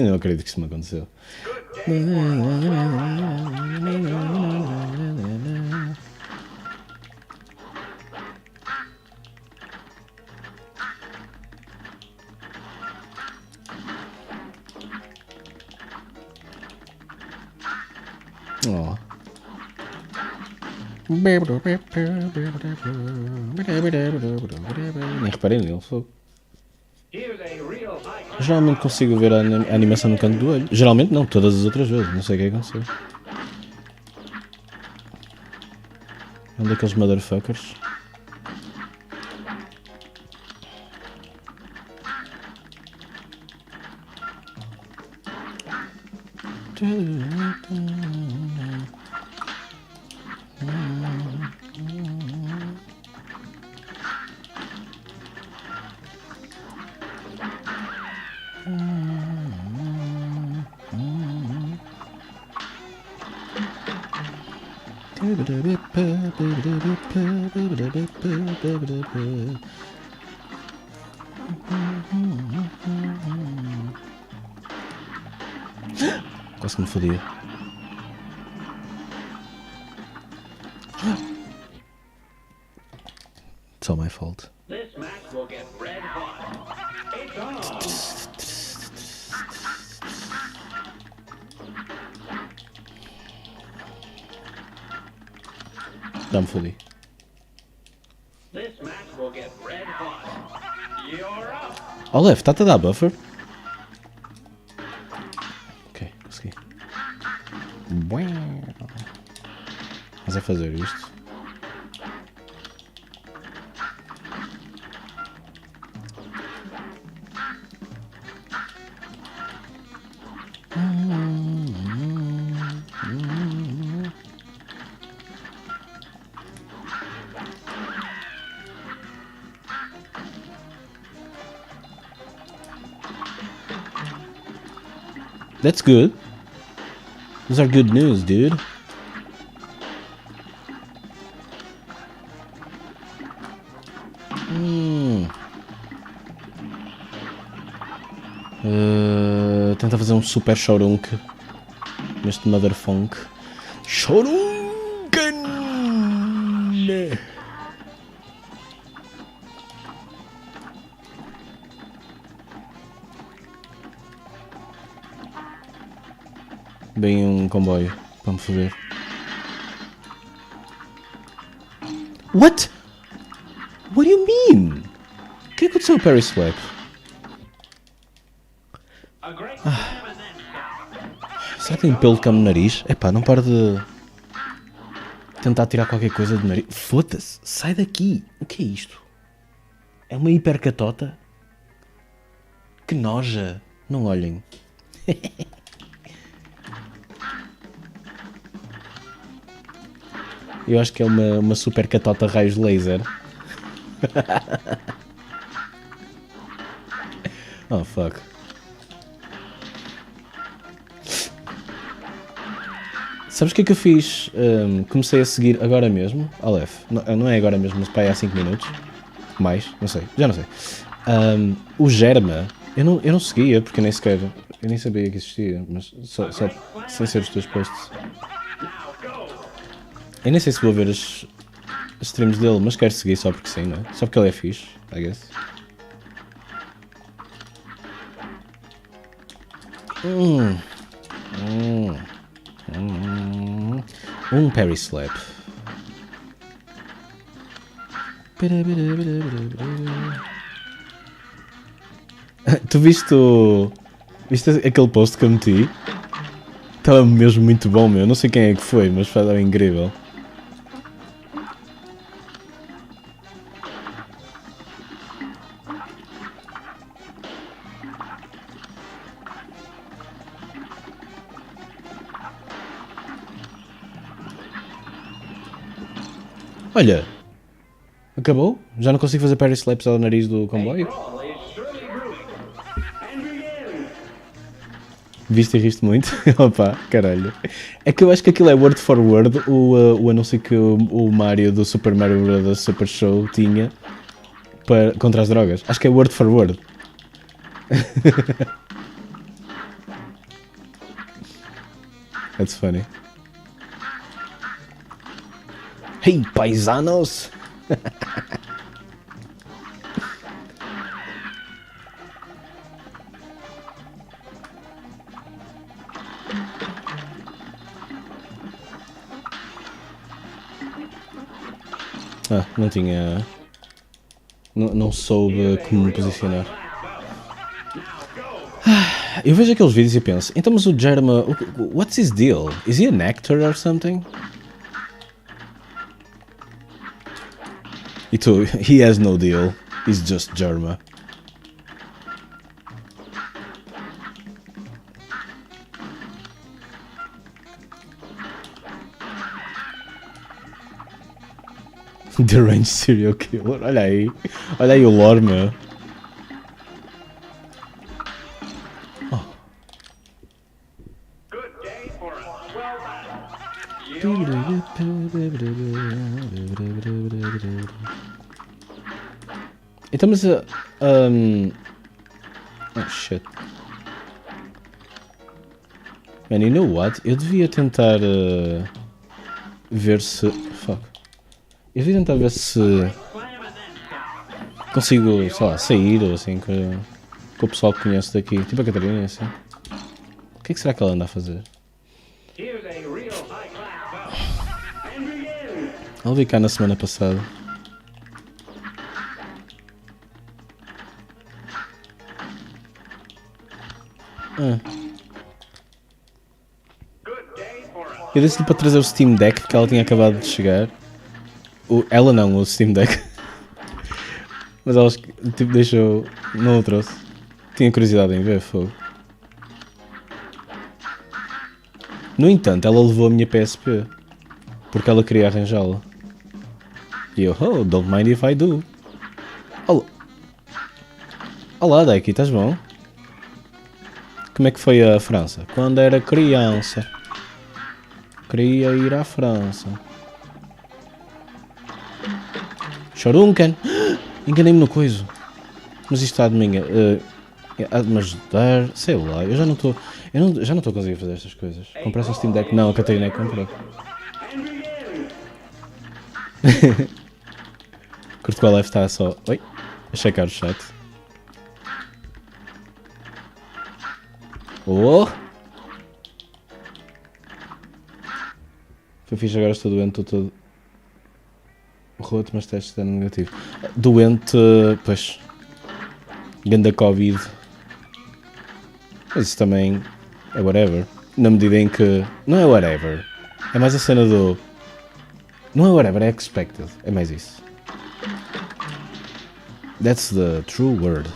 Não acredito que isso me aconteceu. Oh. Nem reparei nele, fogo. Here's a real high Geralmente consigo ver a animação no canto do olho. Geralmente não, todas as outras vezes. Não sei o que aconteceu. É um daqueles motherfuckers. Quase que me fodia. It's all my fault. This match will get red hot. It's on. Já me fodi. This match will get red hot. You're up. Oh, Lef, está-te a dar buffer? Ok, consegui. Mas é fazer isto. That's good. Those are good news, dude. Tenta fazer um super chorunk neste motherfunk. Chorunken! Bem um comboio, para me foder. What? What do you mean? O que aconteceu ao Parry Slap? A great slam and then Será que tem pelo de cama no nariz? Epá, não para de tentar tirar qualquer coisa do nariz. Foda-se, sai daqui. O que é isto? É uma hipercatota? Que noja. Não olhem. Eu acho que é uma super catota raios laser. Oh fuck. Sabes o que é que eu fiz? Comecei a seguir agora mesmo, Aleph. Não é agora mesmo, mas pá, é há 5 minutos. Mais, não sei, já não sei. O Germa, eu não seguia porque eu nem sabia que existia, mas só sem ser os teus posts. Eu nem sei se vou ver as streams dele, mas quero seguir só porque sim, não é? Só porque ele é fixe, I guess. Um Parry Slap. Tu viste aquele post que eu meti? Estava mesmo muito bom, meu. Não sei quem é que foi, mas estava incrível. Olha, acabou? Já não consigo fazer parry slaps ao nariz do comboio? brawl is surely brewing. And begin. Viste e riste muito? Opa, caralho. É que eu acho que aquilo é word for word o anúncio que o Mario do Super Mario Bros. Super Show tinha contra as drogas. Acho que é word for word. That's funny. Hey, paisanos! Não tinha... Não soube como me posicionar. Eu vejo aqueles vídeos e penso, então mas o Germa, what's his deal? Is he an actor or something? E tu, he has no deal, he's just Germa. Deranged serial killer, olha aí o lore, meu. Good day for us. Well done. Então mas oh shit. Man, you know what? Eu devia tentar ver se... Fuck. Eu devia tentar ver se consigo, sei lá, sair ou assim com o pessoal que conheço daqui. Tipo a Catarina, assim. O que é que será que ela anda a fazer? Here's a real high-class bout. And begin. Ela veio cá na semana passada. Good day for us. Eu disse-lhe para trazer o Steam Deck porque ela tinha acabado de chegar. Ela não, o Steam Deck. Mas ela tipo deixou. Não o trouxe. Tinha curiosidade em ver, fogo. No entanto, ela levou a minha PSP. Porque ela queria arranjá-la. E eu, oh, don't mind if I do. Olá, Decky, estás bom? Como é que foi a França? Quando era criança. Queria ir à França. Choruncan! Enganei-me no coiso. Mas isto está de manhã. Há-me ajudar. Sei lá, eu já não estou. Já não estou a conseguir fazer estas coisas. Compraste um Steam Deck? Não, a Catarina é que comprou. Curto que a live está só. Oi? A checar o chat. Oh! Foi fixe, agora estou doente, estou todo roto, mas testes deram negativo. Doente, pois. Ganda Covid. Mas isso também é whatever. Na medida em que. Não é whatever. É mais a cena do. Não é whatever, é expected. É mais isso. That's the true word.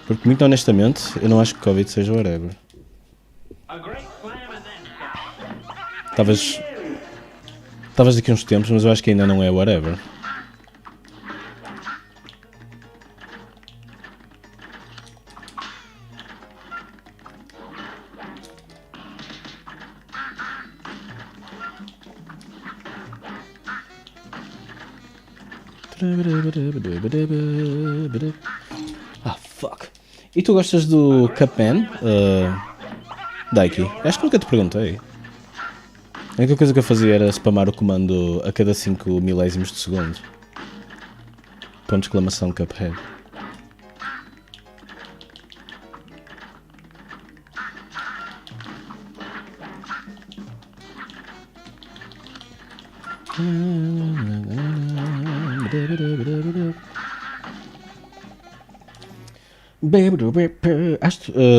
Porque, muito honestamente, eu não acho que Covid seja whatever. A great slam and then Talvez daqui a uns tempos, mas eu acho que ainda não é whatever. Ah, fuck. E tu gostas do Cupman? Daiki? Acho que nunca te perguntei. A única coisa que eu fazia era spamar o comando a cada 5 milésimos de segundo. Ponto de exclamação Cuphead.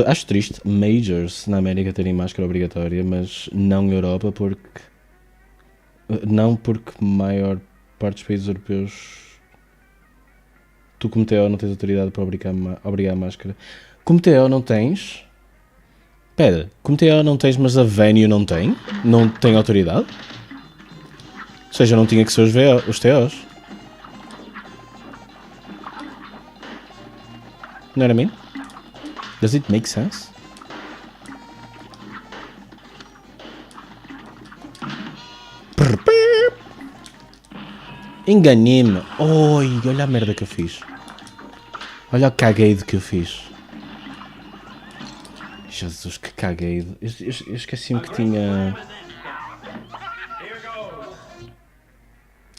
Acho triste Majors na América terem máscara obrigatória, mas não Europa porque a maior parte dos países europeus tu como TO não tens autoridade para obrigar a máscara. Como TO não tens? Pera, como TO não tens, mas a Venue não tem? Não tem autoridade? Ou seja, não tinha que ser os TOs. Não era mim? Does it make sense? Enganei-me. Oi, olha a merda que eu fiz. Olha o cagueide que eu fiz. Jesus, que cagueide. Eu esqueci-me que tinha...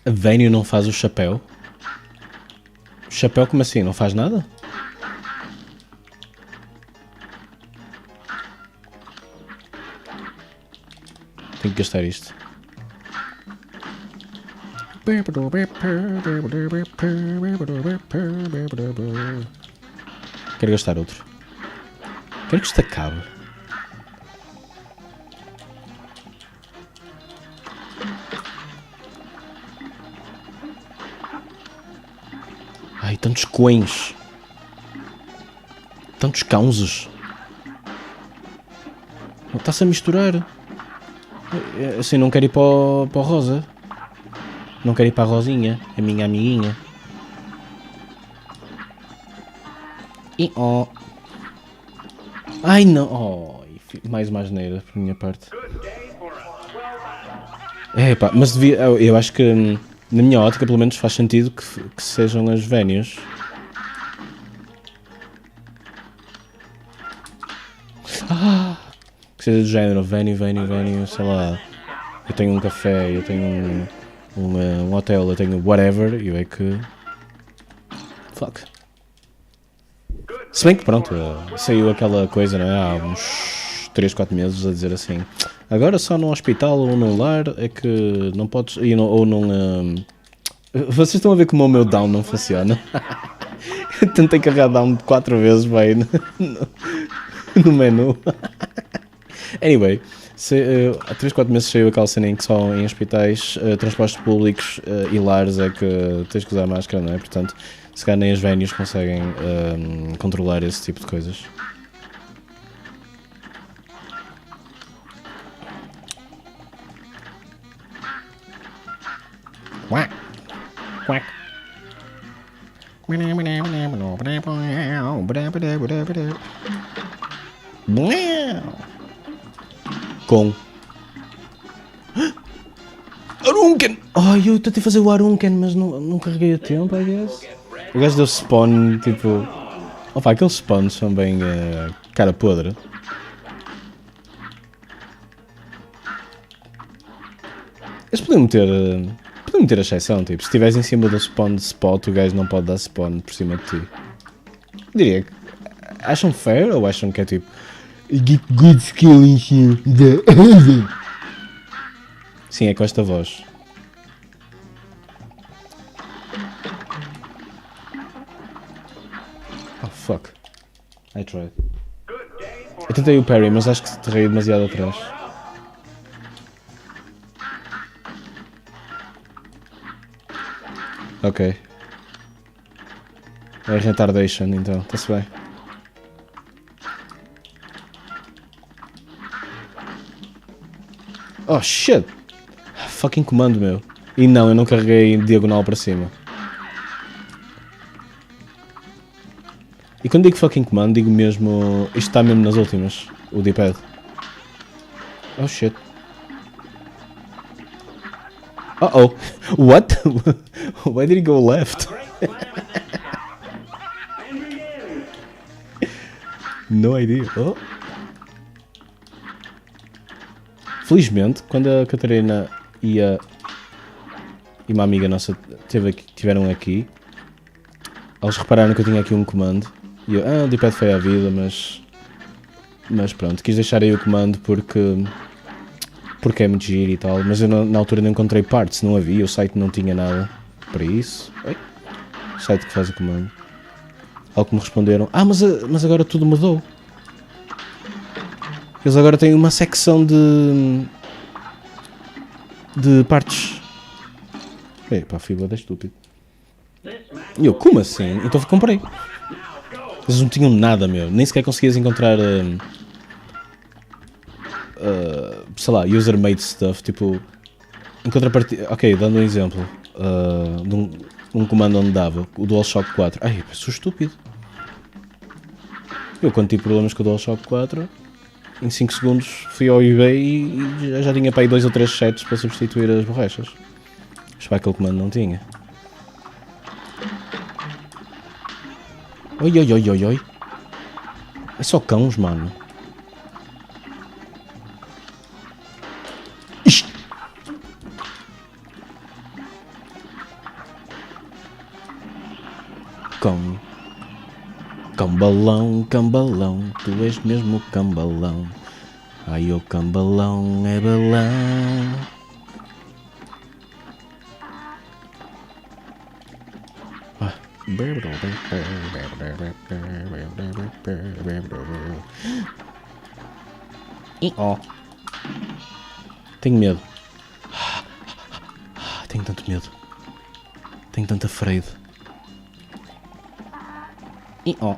A Venue não faz o chapéu? O chapéu como assim? Não faz nada? Tenho que gastar isto. Quero gastar outro. Quero que isto acabe. Ai, tantos coens. Tantos cãozes. Está-se a misturar. Assim, não quero ir para o rosa. Não quero ir para a Rosinha, a minha amiguinha. E oh. Ai não. Oh, mais uma asneira por minha parte. É pá, mas devia, eu acho que na minha ótica pelo menos faz sentido que sejam as venues. Que seja do género, venue, sei lá. Eu tenho um café, eu tenho um hotel, eu tenho whatever, e eu é que... Fuck. Se bem que pronto, saiu aquela coisa, não é? Há uns 3, 4 meses a dizer assim: agora só num hospital ou num lar é que não podes... ou num... Vocês estão a ver como o meu down não funciona? Tentei carregar down 4 vezes, vai, no menu. Anyway, há 3, 4 meses saiu aquela cena em que só em hospitais, transportes públicos e lares é que tens que usar máscara, não é? Portanto, se calhar nem as venues conseguem controlar esse tipo de coisas. Quack. Quack. Com Arunken! Ai, eu tentei fazer o Arunken, mas não carreguei a tempo, I guess. O gajo deu spawn, tipo... Opa, aqueles spawns são bem cara podre. Eles podiam meter a exceção, tipo, se estiveres em cima do spawn de spot, o gajo não pode dar spawn por cima de ti. Diria que... Acham fair ou acham que é tipo... Get good skill in here. Sim, é com esta voz. Oh fuck. I tried. Eu tentei o parry, mas acho que terrei demasiado atrás. Ok. É retardation então, está-se bem. Oh shit! Fucking comando meu. E não, eu não carreguei diagonal para cima. E quando digo fucking comando, digo mesmo... Isto está mesmo nas últimas. O D-pad. Oh shit. Uh-oh. What? Why did he go left? No idea. Oh. Felizmente, quando a Catarina e uma amiga nossa tiveram aqui, eles repararam que eu tinha aqui um comando. E eu, o D-pad foi à vida, mas pronto, quis deixar aí o comando porque é muito giro e tal. Mas eu na altura não encontrei partes, não havia, o site não tinha nada para isso. Oi? O site que faz o comando. Ao que me responderam, mas agora tudo mudou. Eles agora têm uma secção de partes. Epá, fibra é estúpido. E eu, como assim? Então comprei. Eles não tinham nada, meu. Nem sequer conseguias encontrar sei lá, user-made stuff. Tipo, em contrapartida. Ok, dando um exemplo de um comando onde dava o DualShock 4. Ai, sou estúpido. Eu, quando tive problemas com o DualShock 4, em 5 segundos fui ao eBay e já tinha para aí 2 ou 3 sets para substituir as borrachas. Mas para aquele comando não tinha. Oi, oi, oi, oi, oi. É só cãos, mano. Ixi. Cão. Cambalão, cambalão, tu és mesmo cambalão. Ai, o cambalão é balão. Ah. Oh. Tenho medo. Tenho tanto medo. Tenho tanta afraid. Oh.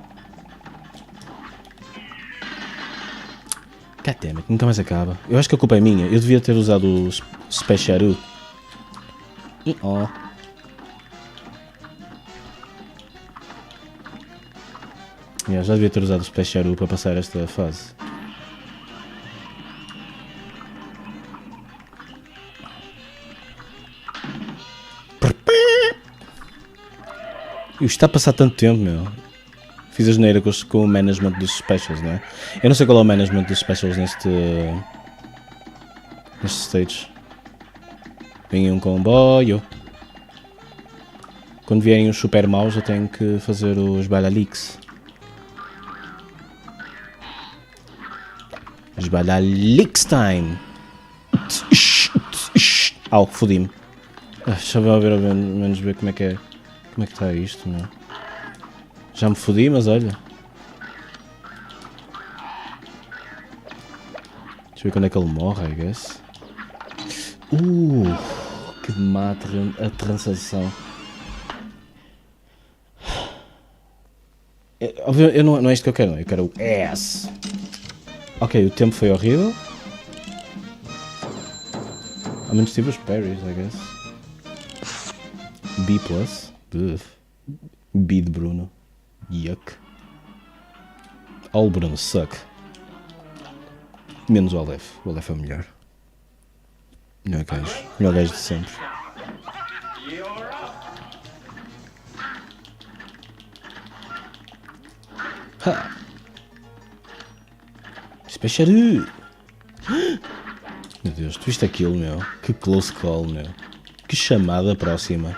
Goddammit, nunca mais acaba. Eu acho que a culpa é minha. Eu devia ter usado o Speciaru. Oh. Já devia ter usado o Speciaru para passar esta fase. Isto está a passar tanto tempo, meu. Fiz a geneira com o management dos specials, não é? Eu não sei qual é o management dos specials neste stage. Vem um comboio. Quando vierem os super maus eu tenho que fazer os balalix. Os balalix time. Au, fodi-me. Deixa eu ver, ao menos ver como é que está isto, não é? Já me fodi, mas olha. Deixa eu ver quando é que ele morre, I guess. Que mata a transação. Não é isto que eu quero, não. Eu quero o S. Ok, o tempo foi horrível. Ao menos tive os parries, I guess. B+. B de Bruno. Yuck. All Bruno suck. Menos o Aleph. O Aleph é o melhor. Melhor gajo. Melhor gajo de sempre. Ha! Speciaru! Meu Deus, tu viste aquilo, meu? Que close call, meu. Que chamada próxima.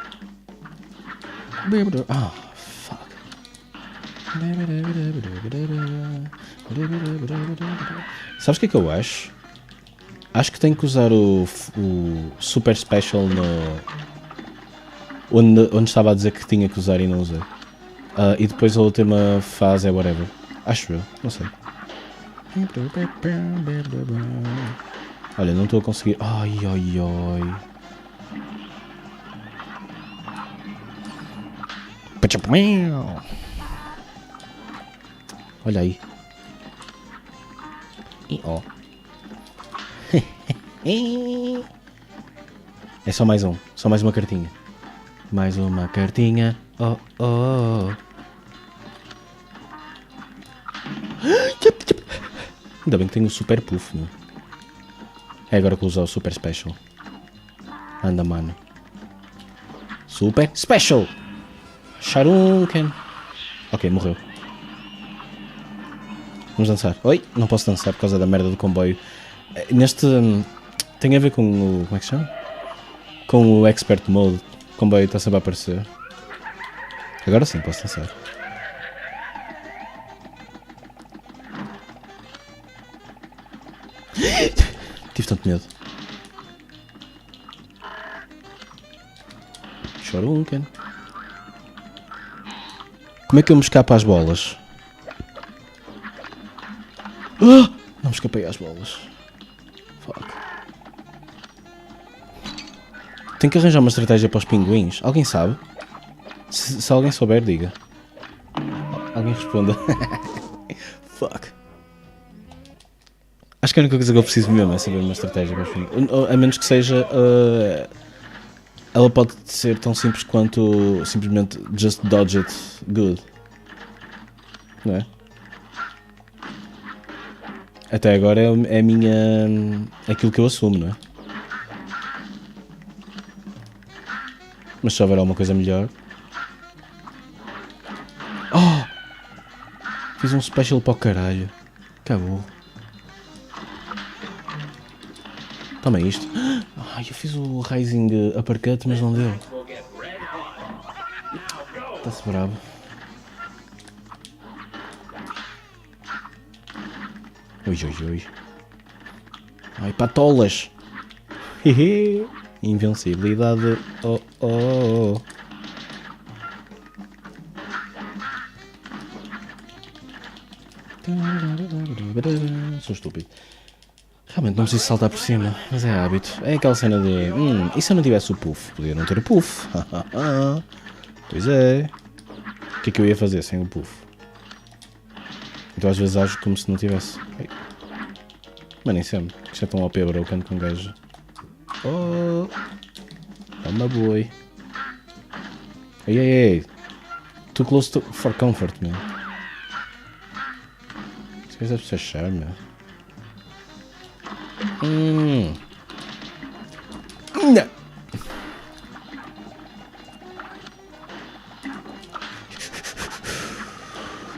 Ah, fuck. Sabes o que é que eu acho? Acho que tenho que usar o Super Special no... Onde estava a dizer que tinha que usar e não usei. E depois a última fase é whatever. Acho eu, não sei. Olha, não estou a conseguir... Ai, ai, ai. Olha aí. Oh. É só mais uma cartinha. Mais uma cartinha. Oh, oh. Ainda bem que tenho o super puff, né? É agora que vou usar o super special. Anda, mano. Super special. Sharunken. Ok, morreu. Vamos dançar. Oi, não posso dançar por causa da merda do comboio. Neste... tem a ver com o... como é que se chama? Com o Expert Mode. O comboio está sempre a aparecer. Agora sim, posso dançar. Tive tanto medo. Chorunken. Como é que eu me escapo às bolas? Não me escapei às bolas. Fuck. Tenho que arranjar uma estratégia para os pinguins. Alguém sabe? Se alguém souber, diga. Alguém responda. Fuck. Acho que a única coisa que eu preciso mesmo é saber uma estratégia para os pinguins. A menos que seja... ela pode ser tão simples quanto simplesmente just dodge it good. Não é? Até agora é a minha... aquilo que eu assumo, não é? Mas se houver alguma coisa melhor... Oh! Fiz um special para o caralho. Acabou. Toma isto. Ai, eu fiz o Rising Uppercut, mas não deu. Está-se bravo. Ui. Ai, patolas. Invencibilidade. Oh. Sou estúpido. Realmente não preciso saltar por cima, mas é hábito. É aquela cena de... e se eu não tivesse o puff? Podia não ter o puff. Pois é. O que é que eu ia fazer sem o puff? Então às vezes ajo como se não tivesse. Ai. Mas nem sempre. Isto é tão OP broken com um gajo. Oh! Toma boi. Ei. Too close for comfort, man. Esse gajo deve ser charme, meu. Não.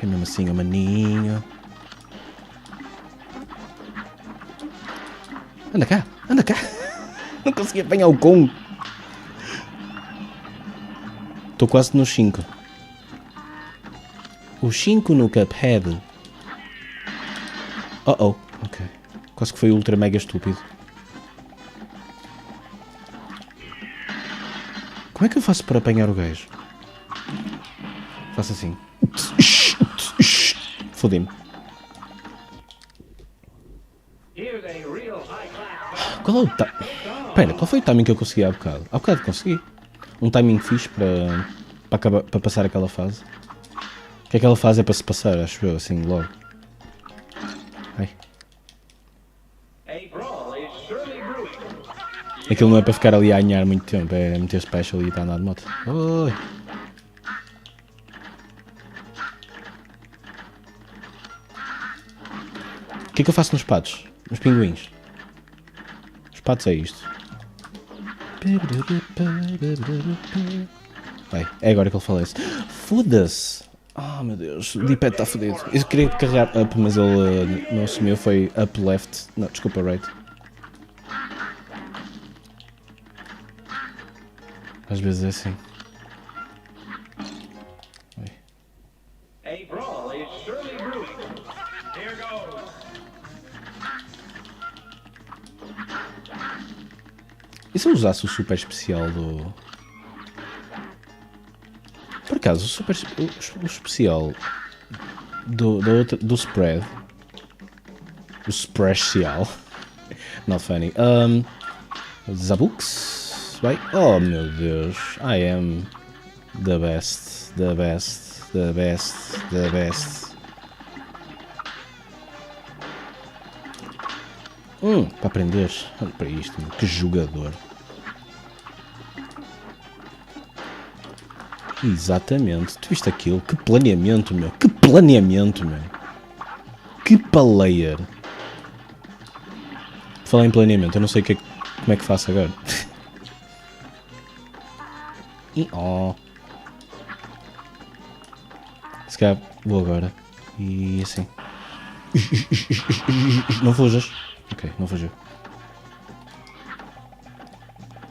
É mesmo assim, maninho. Anda cá. Não consegui apanhar o com. Estou quase nos 5. Os 5 no Cuphead. Oh. Ok. Quase que foi ultra mega estúpido. Como é que eu faço para apanhar o gajo? Faço assim. Fodei-me. Qual é o Pera, qual foi o timing que eu consegui há bocado? Há bocado consegui. Um timing fixe para passar aquela fase. Que aquela fase é para se passar, acho eu, assim, logo. Ai. Aquilo não é para ficar ali a anhar muito tempo, é meter special e está a andar de moto. Oi. O que é que eu faço nos patos? Nos pinguins? Os patos é isto. Vai, é agora que ele falece. Foda-se! Oh meu Deus, o D-pad está fodido. Eu queria carregar up, mas ele não assumiu, foi up left. Não, desculpa, right. Às vezes é assim. A brawl is surely brewing. Here goes. E se eu usasse o super especial do... Por acaso, o especial do spread... O special... Not funny. Zabooks... Vai. Oh meu Deus. I am the best. Para aprender. Olha para isto, meu. Que jogador. Exatamente. Tu viste aquilo? Que planeamento, meu. Que player. Falar em planeamento, eu não sei como é que faço agora. Se calhar vou agora. E assim. Não fujas. Ok, não fugiu.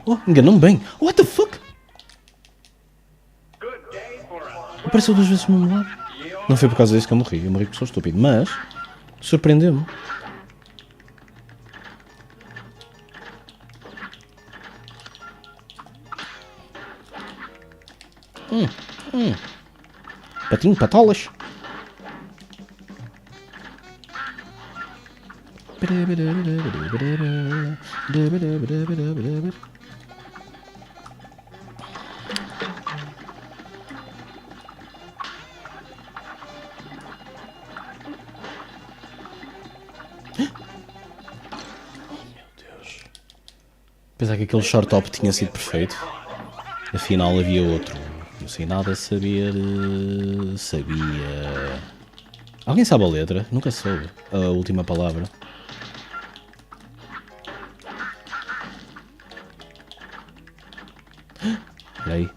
Oh, enganou-me bem. What the fuck? Apareceu 2 vezes no mesmo lado. Não foi por causa disso que eu morri. Eu morri porque sou estúpido. Mas surpreendeu-me. Patinho, patolas. Pensar que aquele short top tinha sido perfeito. Afinal havia outro. Não sei nada saber. Sabia. Alguém sabe a letra? Nunca soube. A última palavra. Espera aí.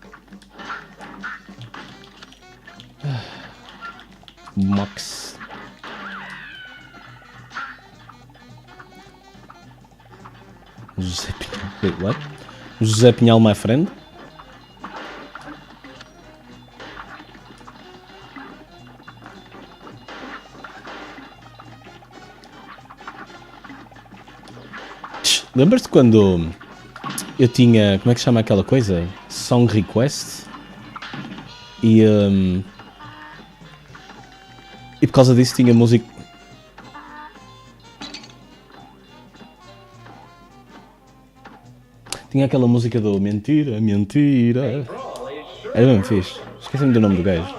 Mox. Wait, what? José Pinhal, my friend? Lembras-te quando eu tinha, como é que se chama aquela coisa? Song request? E por causa disso tinha música... Tinha aquela música do Mentira, Mentira. Era mesmo fixe. Esqueci-me do nome do gajo.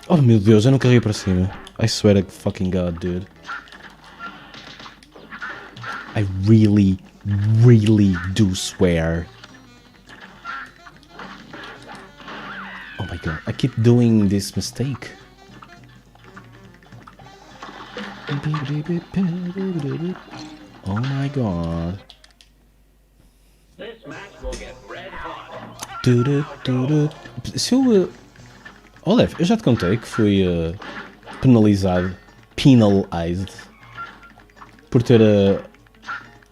Oh meu Deus, eu nunca ri para cima. I swear to fucking God, dude. I really, really do swear. Oh my God, I keep doing this mistake. Oh my God. This match will get red hot. Se eu... Olef, eu já te contei que fui penalized por ter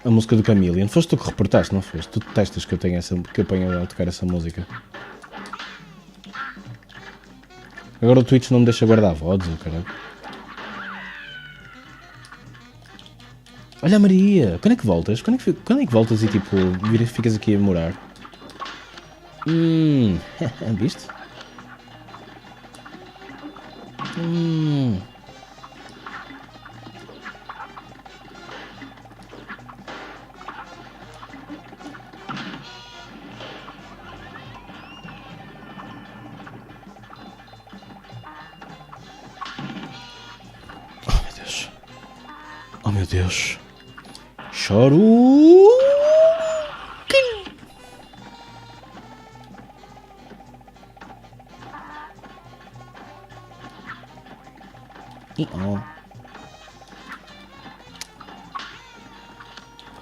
a música do Chameleon. Foste tu que reportaste, não foste? Tu detestas que eu tenha que eu ponha a tocar essa música. Agora o Twitch não me deixa guardar VODs, caralho. Olha, Maria, quando é que voltas? Quando é que voltas e tipo, ficas aqui a morar? Viste? Oh meu Deus. Oh meu Deus. Choro.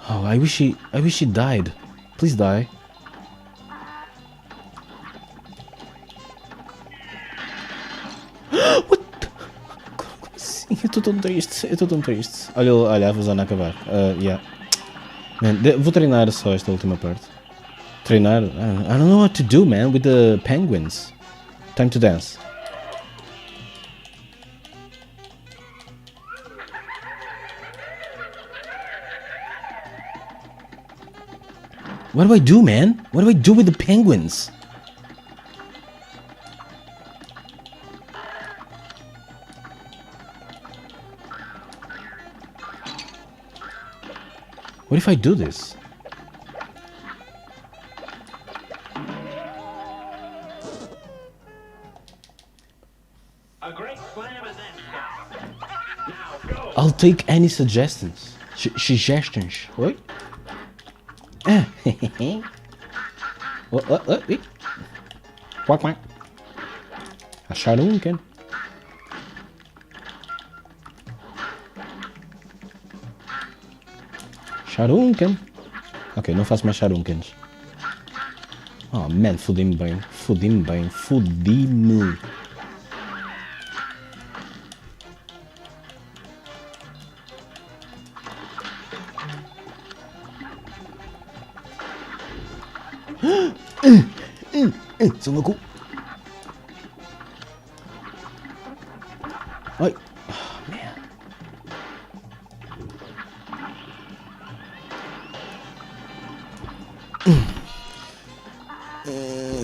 Oh, I wish he died. Please die. What? Como assim? Eu estou tão triste. Olha a Vazana a acabar. Yeah. Man, vou treinar só esta última parte. Treinar? I don't know what to do, man, with the penguins. Time to dance. What do I do, man? What do I do with the penguins? What if I do this? A great slam and then stop. Now go. I'll take any suggestions. Suggestions. Oi? What? Quack. Acharam um, Ken? Charunkens. Ok, não faço mais charunkens. Oh man, fodi-me bem. Fodi-me. São louco. Ai. Oh, man.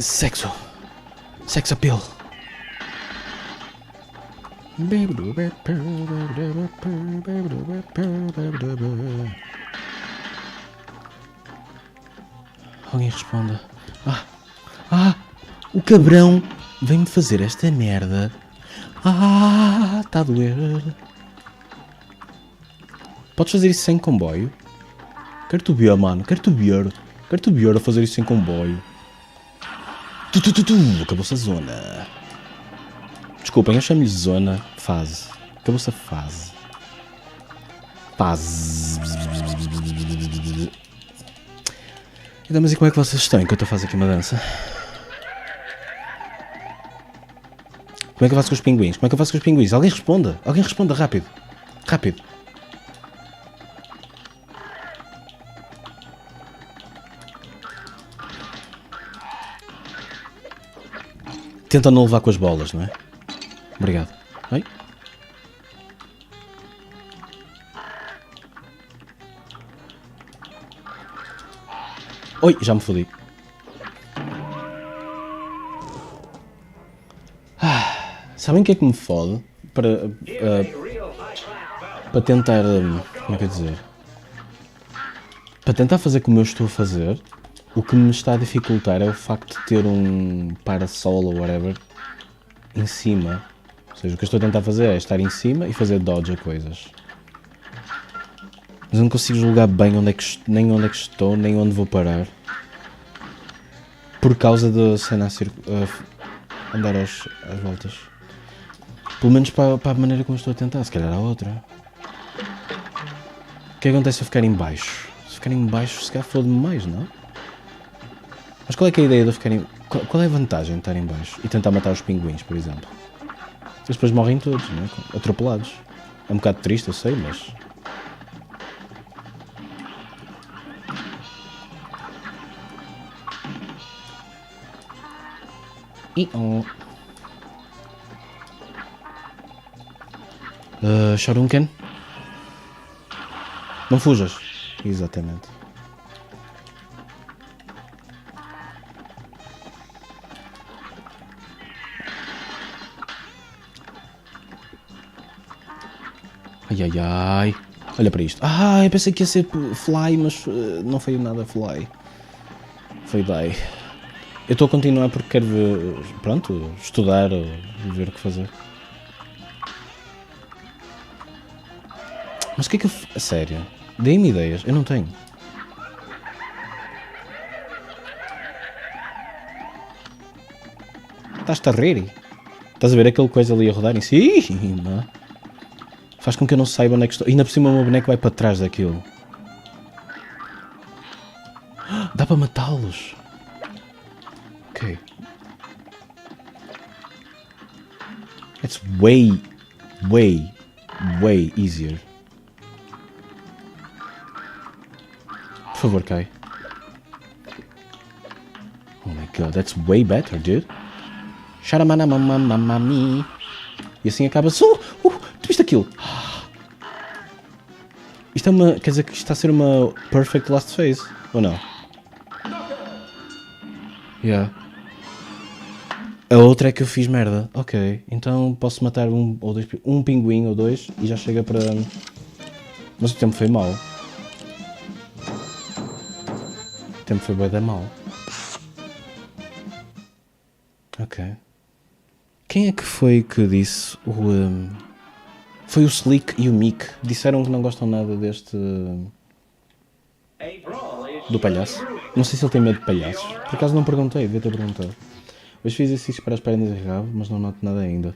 Sexo appeal. Alguém responda. O cabrão vem-me fazer esta merda. Tá a doer. Podes fazer isso sem comboio? Quero-te ver, mano. Quero-te ver a fazer isso sem comboio. Acabou-se a zona. Desculpem, eu chamo-lhe zona. Fase. Acabou-se a fase. Então, mas e como é que vocês estão enquanto eu faço aqui uma dança? Como Como é que eu faço com os pinguins? Como é que eu faço com os pinguins? Alguém responda! Alguém responda, rápido! Rápido! Tenta não levar com as bolas, não é? Obrigado. Oi? Oi, já me fodi. Sabem o que é que me fode? Para tentar... como é que eu dizer? Para tentar fazer como eu estou a fazer, o que me está a dificultar é o facto de ter um parasol ou whatever em cima. Ou seja, o que eu estou a tentar fazer é estar em cima e fazer dodge a coisas. Mas eu não consigo julgar bem nem onde é que estou, nem onde vou parar. Por causa da cena a andar às voltas. Pelo menos para a maneira como estou a tentar, se calhar há outra. O que acontece se eu ficar em baixo? Se ficar em baixo, se calhar fode-me mais, não? Mas qual é que é a ideia de eu ficar em... Qual é a vantagem de estar em baixo e tentar matar os pinguins, por exemplo? Eles depois morrem todos, não é? Atropelados. É um bocado triste, eu sei, mas... Shorunken? Não fujas. Exatamente. Ai ai ai. Olha para isto. Eu pensei que ia ser fly, mas não foi nada fly. Foi die. Eu estou a continuar porque quero ver, pronto, estudar e ver o que fazer. Mas o que é que eu... A sério? Dê-me ideias. Eu não tenho. Estás-te a rir? Estás a ver aquele coisa ali a rodar em cima? Faz com que eu não saiba onde é que estou. Ainda por cima o meu boneco vai para trás daquilo. Dá para matá-los. Ok. It's way easier. Por favor, cai. Oh my god, that's way better, dude. Sharamanamamamami. E assim acaba. Tu viste aquilo? Isto é uma... Quer dizer que isto está a ser uma perfect last phase, ou não? Yeah. A outra é que eu fiz merda. Ok, então posso matar um pinguim ou dois e já chega para... Mas o tempo foi mau. O tempo foi bem mau. Ok. Quem é que foi que disse foi o Slick e o Mick. Disseram que não gostam nada deste... do palhaço. Não sei se ele tem medo de palhaços. Por acaso não perguntei, devia ter perguntado. Hoje fiz exercícios para as pernas e rabo, mas não noto nada ainda.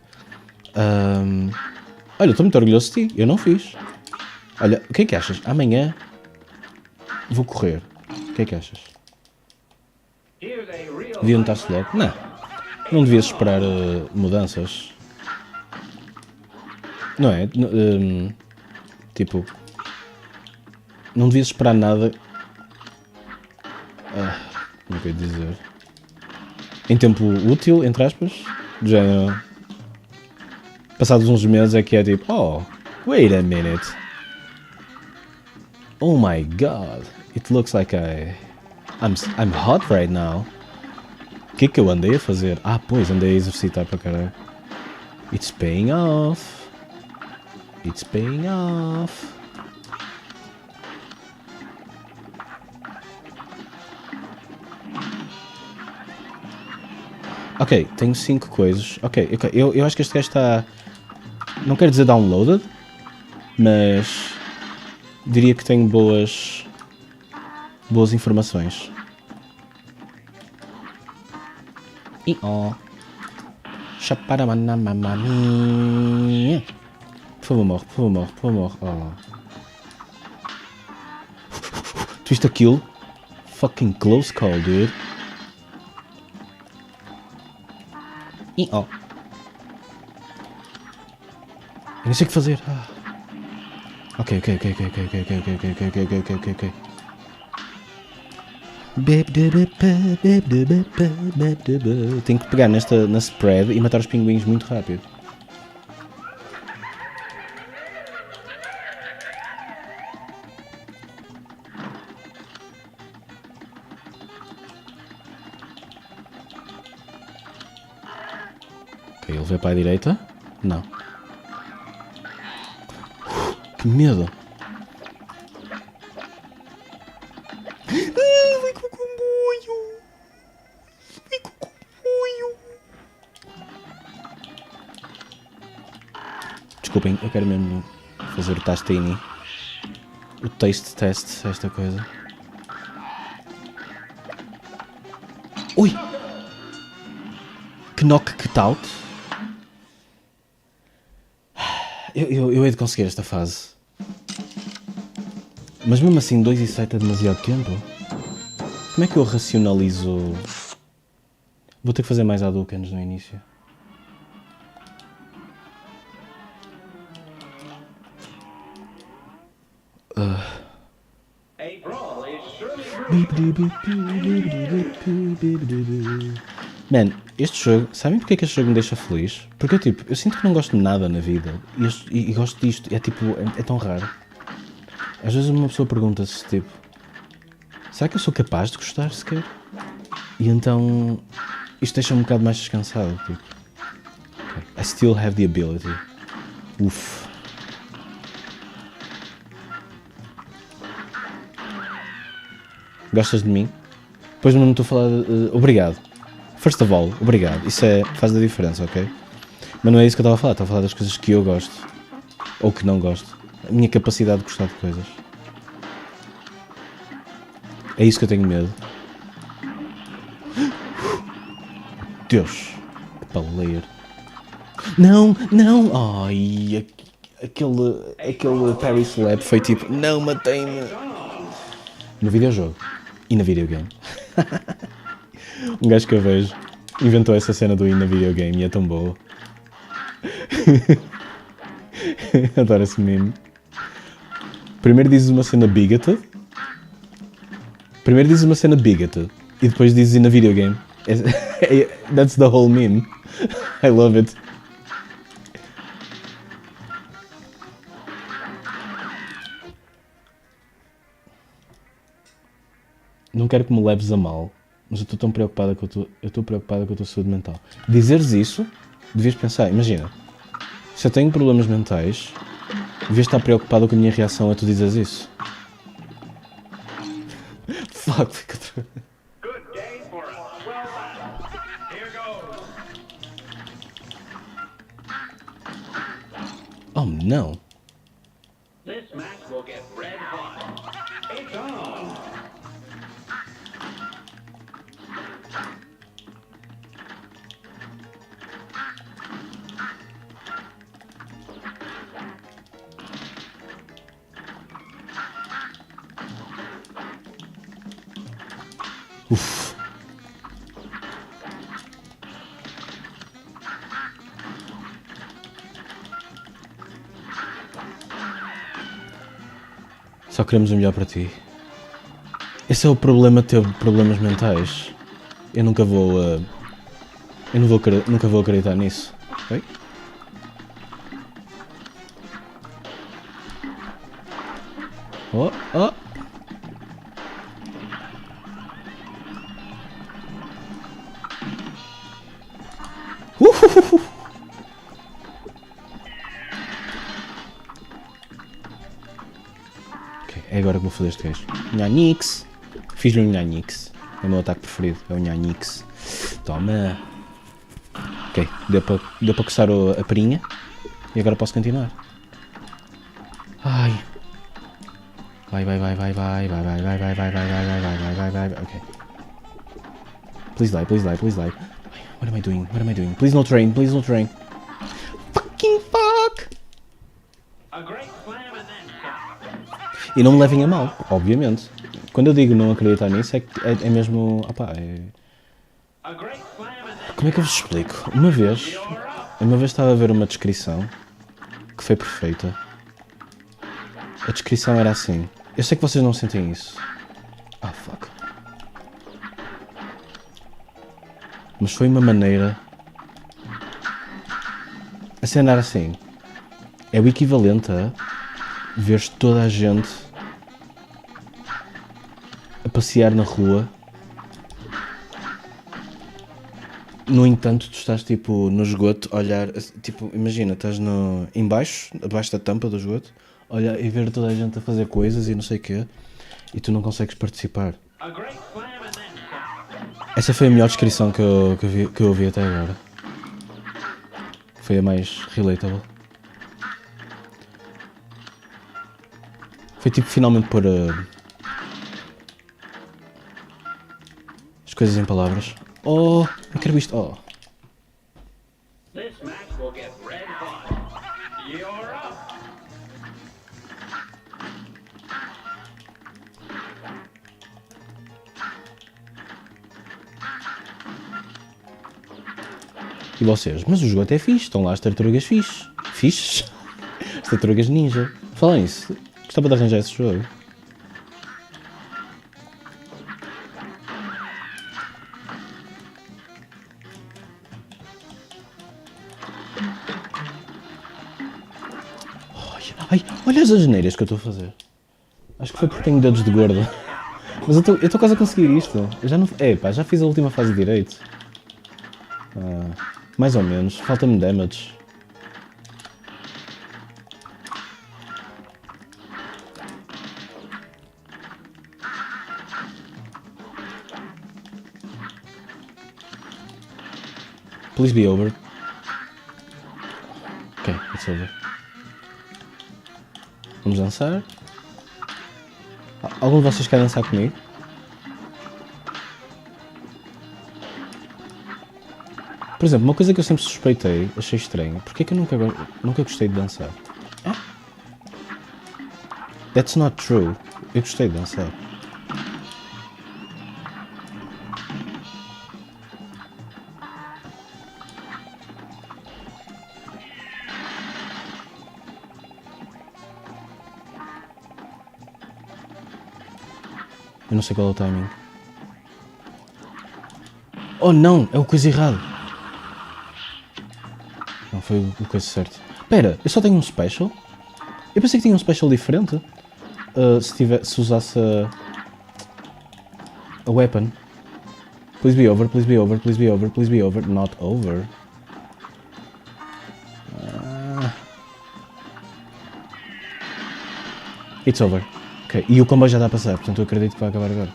Olha, estou muito orgulhoso de ti. Eu não fiz. Olha, o que é que achas? Amanhã vou correr. O que é que achas? Deviam estar-se logo? Não. Não devias esperar mudanças. Não é? Tipo... Não devias esperar nada... como é que eu ia dizer? Em tempo útil, entre aspas. Do género... Passados uns meses é que é tipo... Oh, wait a minute. Oh my god. It looks like I'm hot right now. O que é que eu andei a fazer? Pois, andei a exercitar para caralho. It's paying off. It's paying off. Ok, tenho 5 coisas. Ok, eu acho que este gajo está... Não quero dizer downloaded, mas... Diria que tenho boas informações. Chaparamanamamami. Por favor, morre, por favor, morre, por favor, morre. Tu viste aquilo? Fucking close call, dude. . . . 。 . 。 . 。 . 。 . . . 。 . . . . . . . . . . . . . . . 。 . . . 。 . . . . 。 . . 。 . 。 . 。 . 。 . 。 . 。 . 。 . 。 . 。não sei o que fazer. Ok. Tenho que pegar na spread e matar os pinguins muito rápido. Ok, ele veio para a direita? Não. Que medo! Vai com o comboio! Vai com o comboio! Desculpem, eu quero mesmo fazer o tastini. O taste test, esta coisa. Ui! Que knock, que out! Eu hei de conseguir esta fase. Mas mesmo assim 2 e 7 é demasiado tempo. Como é que eu racionalizo? Vou ter que fazer mais Hadoukens no início. A brawl is surely Man, este jogo, sabem porque é que este jogo me deixa feliz? Porque eu sinto que não gosto de nada na vida. E gosto disto. É tipo, é tão raro. Às vezes uma pessoa pergunta-se, tipo, será que eu sou capaz de gostar sequer? E então, isto deixa-me um bocado mais descansado, tipo. Okay. I still have the ability. Uff. Gostas de mim? Depois não estou a falar de, obrigado. First of all, obrigado. Isso faz a diferença, ok? Mas não é isso que eu estava a falar. Estava a falar das coisas que eu gosto. Ou que não gosto. A minha capacidade de gostar de coisas. É isso que eu tenho medo. Deus. Que paleiro. Não. Ai, aquele Parry Slap foi tipo, não, matei-me. No videojogo. E na videogame. Um gajo que eu vejo inventou essa cena do na videogame e é tão boa. Adoro esse meme. Primeiro dizes uma cena bigoted. E depois dizes na videogame. That's the whole meme. I love it. Não quero que me leves a mal, mas eu estou tão preocupada com a tua saúde mental. Dizeres isso, devias pensar, imagina, se eu tenho problemas mentais, devias estar preocupado com a minha reação a tu dizeres isso. Fuck, fica outra vez. good day for us. Well done. Here goes. Oh não. This match will get red hot. It's on. Uff. Só queremos o melhor para ti. Esse é o problema de ter problemas mentais. Eu nunca vou... nunca vou acreditar nisso. Ok? Oh. Ok, é agora que vou fazer este gajo. Nhanix. Fiz-lhe um Nhanix. É o meu ataque preferido. É o Nhanix. Toma. Ok, deu para coçar a perinha. E agora posso continuar. Ai. Vai. Ok. Please die. What am I doing? Please no train. Fucking fuck! A great slam and then some. E não me levem a mal, obviamente. Quando eu digo não acreditar nisso, é mesmo... Opá, A great slam and then como é que eu vos explico? Uma vez estava a ver uma descrição que foi perfeita. A descrição era assim. Eu sei que vocês não sentem isso. Ah, fuck. Mas foi uma maneira... A cena era assim. É o equivalente a veres toda a gente a passear na rua. No entanto, tu estás tipo no esgoto a olhar, tipo, imagina, estás abaixo da tampa do esgoto, olhar e ver toda a gente a fazer coisas e não sei o quê, e tu não consegues participar. A great slam and then some. Essa foi a melhor descrição que eu ouvi até agora. Foi a mais relatable. Foi tipo finalmente pôr as coisas em palavras. Oh, eu quero isto. Oh. This match will get red hot. You're up. E vocês? Mas o esgoto é fixe, estão lá as tartarugas fixe. Fixes? As tartarugas ninja. Fala nisso, gostava de arranjar esse jogo. Ai, olha as asneiras que eu estou a fazer. Acho que foi porque tenho dedos de gordo. Mas eu estou quase a conseguir isto. Eu já não... Epá, já fiz a última fase direito. Mais ou menos. Falta-me damage. Please be over. Ok, it's over. Vamos dançar. Algum de vocês quer dançar comigo? Por exemplo, uma coisa que eu sempre suspeitei, achei estranho. Porque é que eu nunca gostei de dançar? That's not true. Eu gostei de dançar. Eu não sei qual é o timing. Oh não! É o coisa errado! Não foi o coisa certo. Espera, eu só tenho um special? Eu pensei que tinha um special diferente. Se usasse a weapon. Please be over, please be over, please be over, please be over. Not over. It's over. Ok, e o combo já está a passar, portanto eu acredito que vai acabar agora.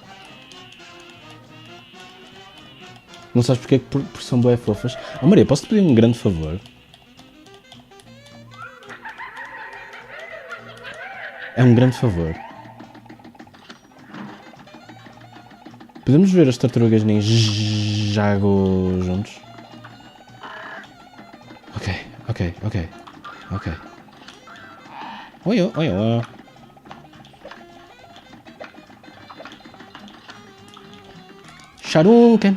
Não sabes porque é que por são bué fofas. Oh Maria, posso-te pedir um grande favor? É um grande favor. Podemos ver as tartarugas Ninjago juntos? Ok. Oi. Sharuken.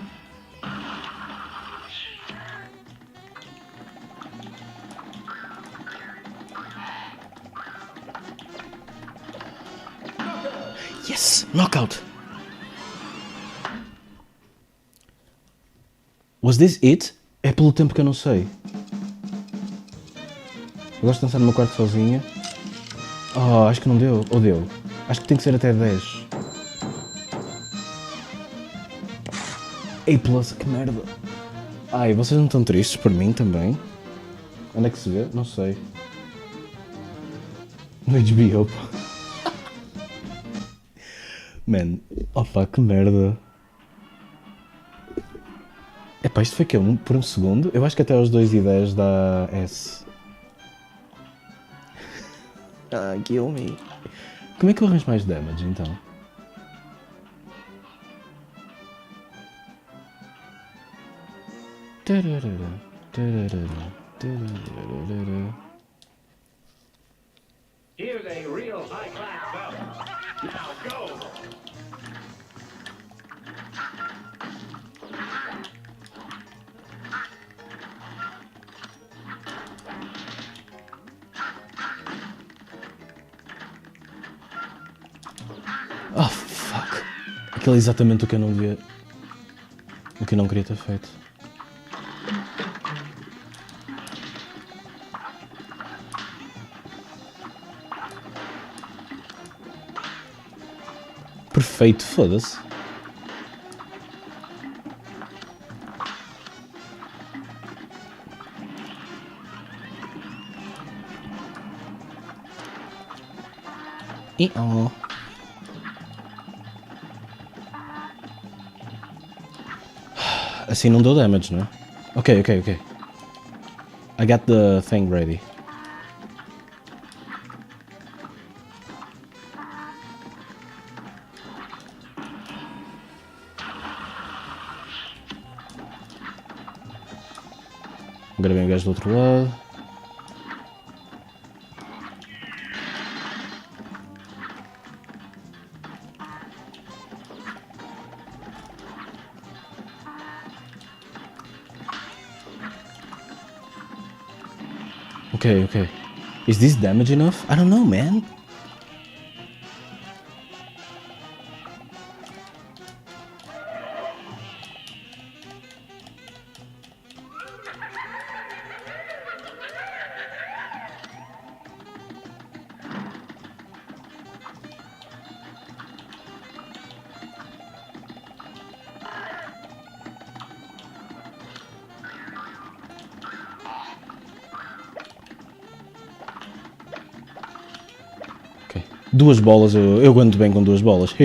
Yes! Knockout! Was this it? É pelo tempo que eu não sei. Eu gosto de dançar no meu quarto sozinha. Oh, acho que não deu. Ou deu? Acho que tem que ser até 10. Ei, plus, que merda. Ai, vocês não estão tristes por mim também? Onde é que se vê? Não sei. No HBO. Man, opa, que merda. Epá, isto foi que por um segundo? Eu acho que até aos 2:10 dá S. Kill me. Como é que eu arranjo mais damage então? Here's a real high-class bout. Now go. Oh, fuck. Aquilo é exatamente o que eu não devia... O que eu não queria ter feito. Perfeito, foda-se. E oh. Assim não deu damage, não é? Ok. I got the thing ready. Agora vem o gajo do outro lado. Okay. Is this damage enough? I don't know, man. Duas bolas, eu aguento bem com duas bolas.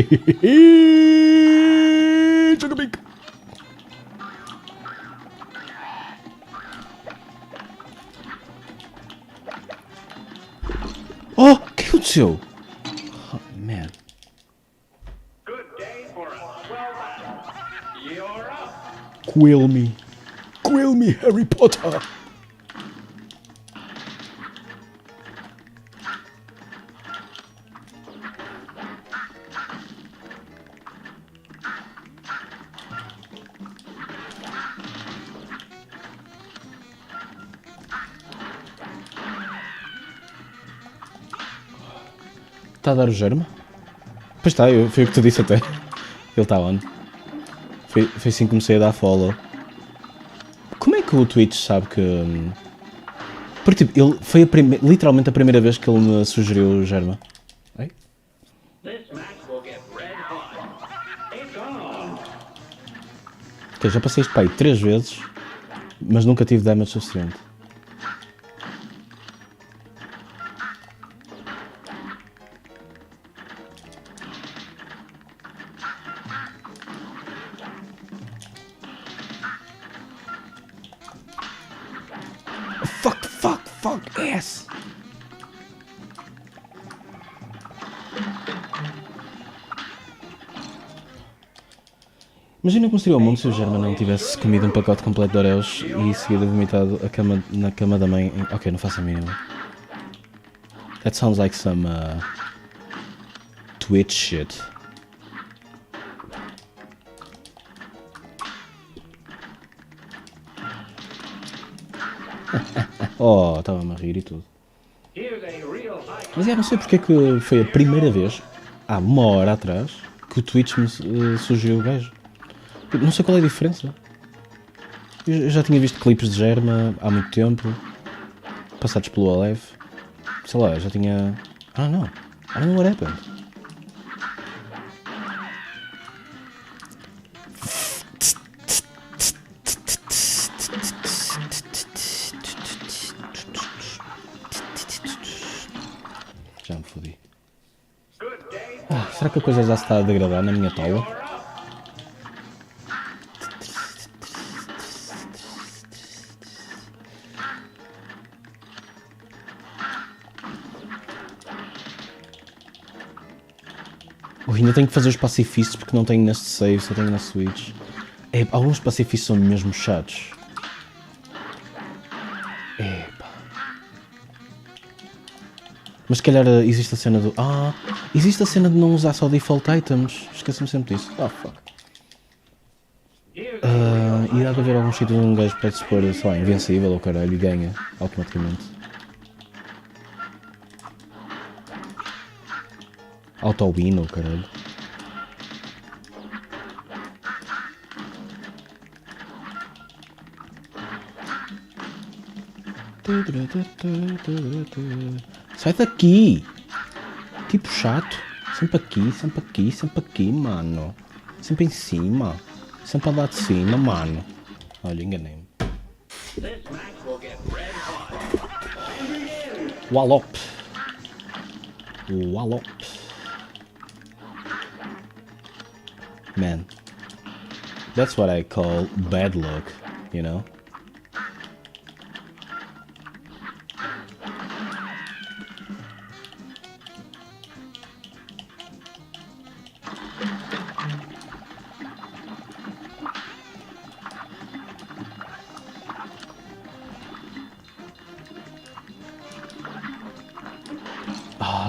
Joga bico. Oh, o que aconteceu? Oh, man. Good day for a swell battle. You're up. Quill me, Harry Potter. Está a dar o germe? Pois está, foi o que tu disse até. Ele está on. Foi assim que comecei a dar follow. Como é que o Twitch sabe que... Porque tipo, ele foi literalmente a primeira vez que ele me sugeriu o germe. Ei? This match will get red hot. It's on. Ok, já passei isto para aí 3 vezes, mas nunca tive damage suficiente. Fuck ass! Imagina como seria o mundo se o German não tivesse comido um pacote completo de Oreos e em seguida vomitado na cama da mãe. Ok, não faço a mínima. That sounds like some Twitch shit. Oh, estava-me a rir e tudo. Mas não sei porque é que foi a primeira vez, há 1 hora atrás, que o Twitch me sugeriu o gajo. Não sei qual é a diferença. Eu já tinha visto clipes de Germa há muito tempo, passados pelo Aleph. Sei lá, já tinha... I don't know what happened. Já me fodi. Será que a coisa já se está a degradar na minha tola? Ainda tenho que fazer os pacifistas porque não tenho neste save, só tenho na Switch. Alguns pacifistas são mesmo chatos. Epa. Mas se calhar existe a cena do... existe a cena de não usar só default items. Esqueci-me sempre disso. Fuck. E há de haver algum sítio onde um gajo pode se pôr, sei lá, invencível ou caralho e ganha automaticamente. Auto-win ou caralho. Sai daqui! Tipo chato. Sempre aqui, sempre aqui, sempre aqui, mano. Sempre em cima. Sempre lá de cima, mano. Olha, enganei-me. This match will get red hot. Begin. Wallop. Wallop. Man. That's what I call bad luck, you know?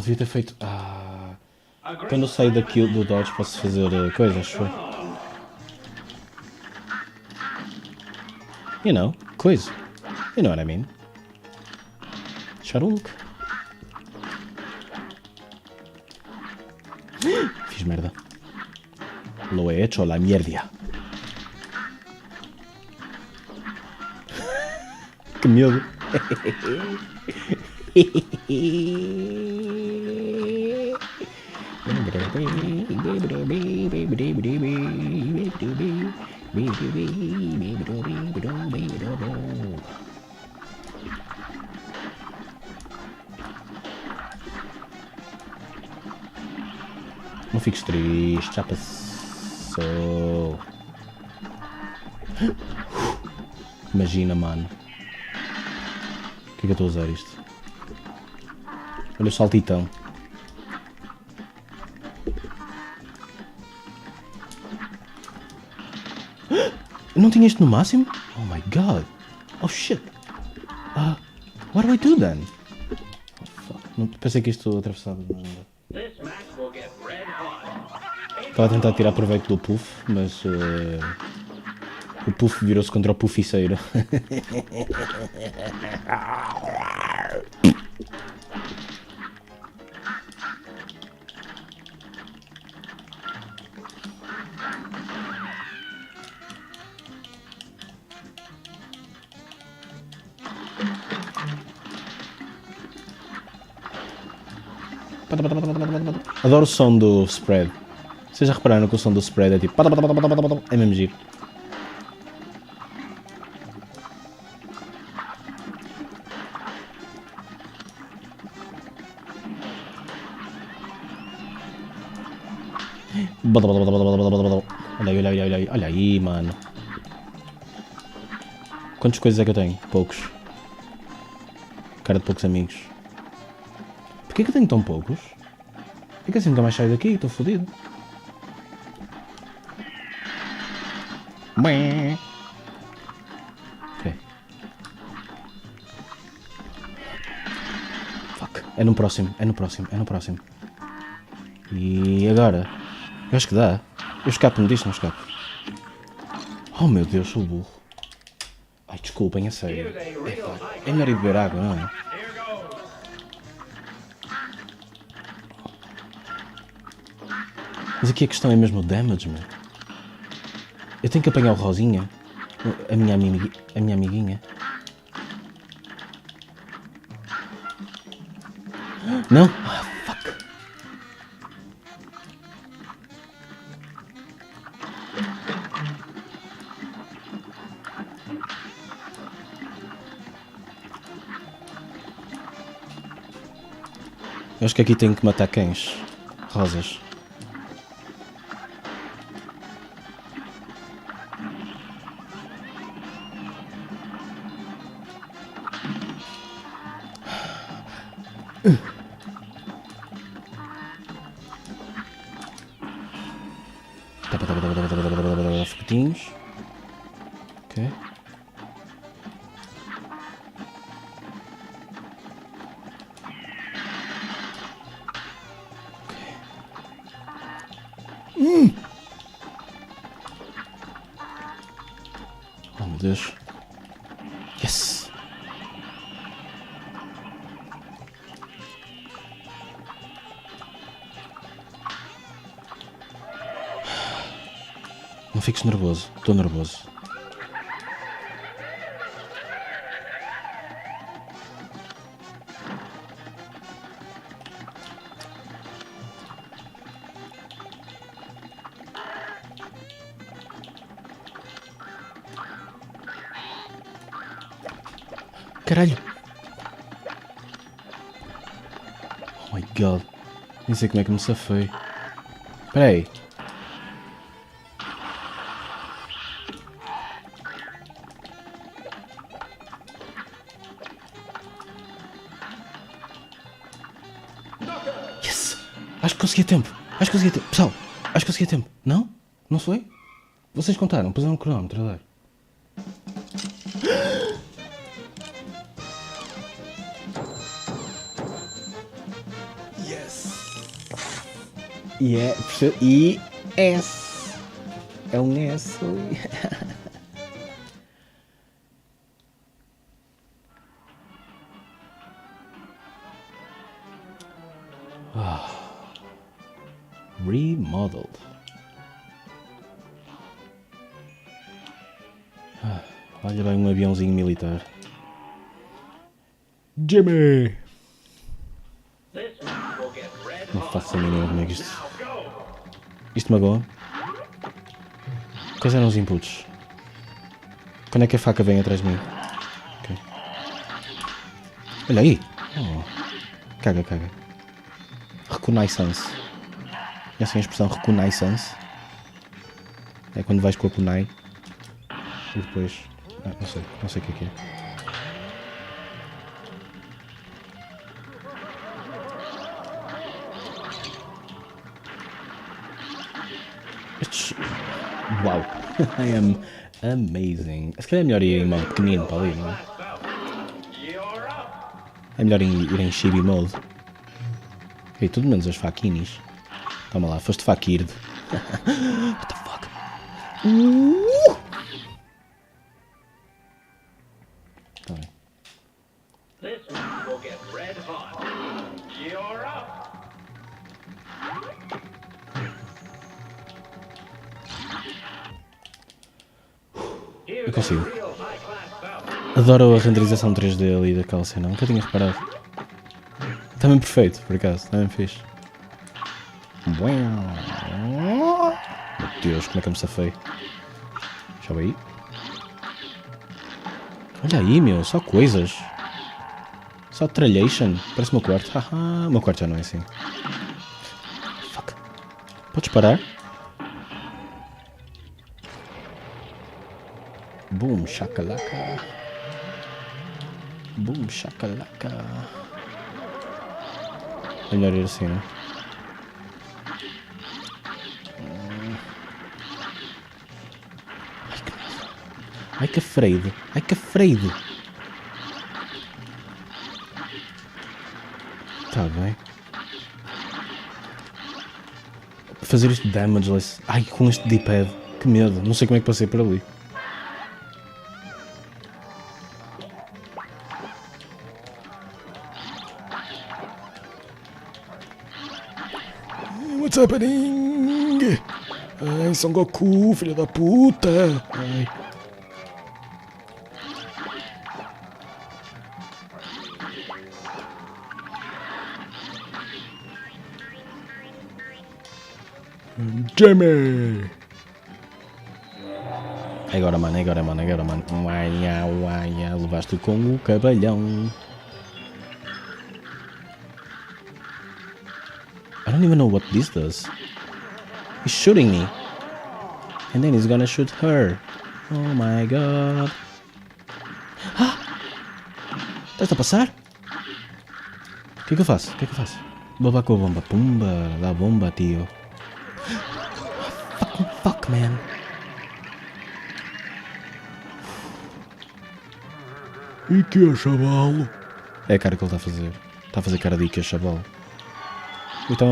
Devia ter feito... Quando eu saio daqui do dodge posso fazer coisas, foi? You know, quiz. You know what I mean. Charunk. Fiz merda. Lo he hecho la mierda. Que medo. Não fiques triste, já passou. Imagina, mano. O que é que eu estou a usar isto? Olha o saltitão. Eu não tinha isto no máximo? Oh my god. Oh shit. What do I do then? Oh, fuck. Não, pensei que isto atravessava. This match will get red hot. Estava a tentar tirar proveito do puff, mas o puff virou-se contra o pufficeiro. Adoro o som do spread. Vocês já repararam que o som do spread é tipo... É mesmo giro. Olha aí, olha aí, olha aí, olha aí, mano. Quantas coisas é que eu tenho? Poucos. Cara de poucos amigos. Porquê que eu tenho tão poucos? É que assim nunca mais saio daqui, estou fodido. Ok. Fuck. É no próximo, é no próximo, é no próximo. E agora? Eu acho que dá. Eu escapo-me disto, não escapo. Oh meu Deus, sou burro. Ai, desculpem, a sério. É melhor ir beber água, não é? Mas aqui a questão é mesmo o damage, meu. Eu tenho que apanhar o Rosinha. A minha amiguinha. Não? Ah, fuck. Eu acho que aqui tenho que matar cães. Rosas. Foguetinhos. Ok. Oh meu Deus. Yes. Não fiques nervoso, estou nervoso. caralho. Oh my god. Nem sei como é que me safei. Espera aí. Yes! Acho que consegui a tempo. Acho que consegui a tempo. Pessoal, acho que consegui a tempo. Não? Não foi? Vocês contaram, puseram um cronómetro a dar. E S. É um S. Remodeled. Olha bem um aviãozinho militar. Jimmy! Não faço a mínima como é que isto... Isto magoa. Quais eram os inputs? Quando é que a faca vem atrás de mim? Okay. Olha aí! Oh. Caga. Reconnaissance. Conhecem a expressão reconnaissance? É quando vais com a kunai e depois... não sei o que é. Estes... Uau! I am amazing. Se calhar é melhor ir em modo pequenino para ali, não é? É melhor ir em chibi mode. Ok, tudo menos as faquinis. Toma lá, foste fakir. What the fuck? Tá bem. Eu consigo. Adoro a renderização 3D ali daquela cena, nunca tinha reparado. Está mesmo perfeito, por acaso, está mesmo fixe. Meu Deus, como é que eu me safei? Deixa eu ver aí. Olha aí, meu, só coisas. Só tralhation. Parece o meu quarto. Haha, o meu quarto já não é assim. Fuck. Podes parar? Boom, shakalaka. Boom, shakalaka. É melhor ir assim, né? Ai que afraid. Ai que afraid. Tá bem. Fazer isto damageless. Ai, com este D-pad. Que medo. Não sei como é que passei por ali. What's happening? Ai, Son Goku, filho da puta. Ai. Jimmy! Agora, mano. Uaia, levaste com o cabalhão. I don't even know what this does. He's shooting me. And then he's gonna shoot her. Oh my god. Ah! Estás a passar? O que é que eu faço? Vou com a bomba. Pumba, dá bomba, tio. Fuck, man. E que é chavalo? É a cara que ele está a fazer. Está a fazer cara de que é chavalo. Estava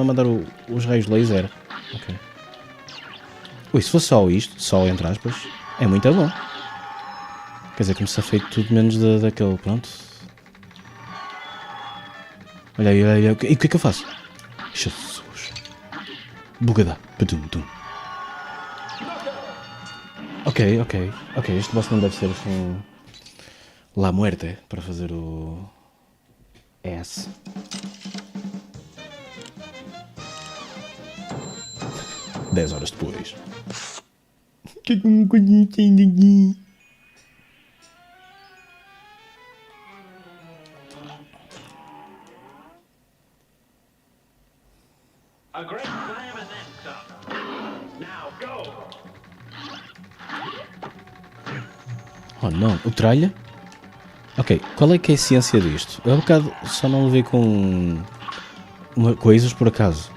a mandar os raios laser. Ok. Ui, se fosse só isto, só entre aspas, é muito bom. Quer dizer que me safei tudo menos daquele, pronto. Olha aí. E o que é que eu faço? Jesus. Bugadá. Badum. Ok. Este boss não deve ser assim... La Muerte, para fazer o... S. Dez horas depois. A great slam and then some. Now go. Oh não, o tralha? Ok, qual é que é a ciência disto? Eu há bocado só não levei com coisas por acaso.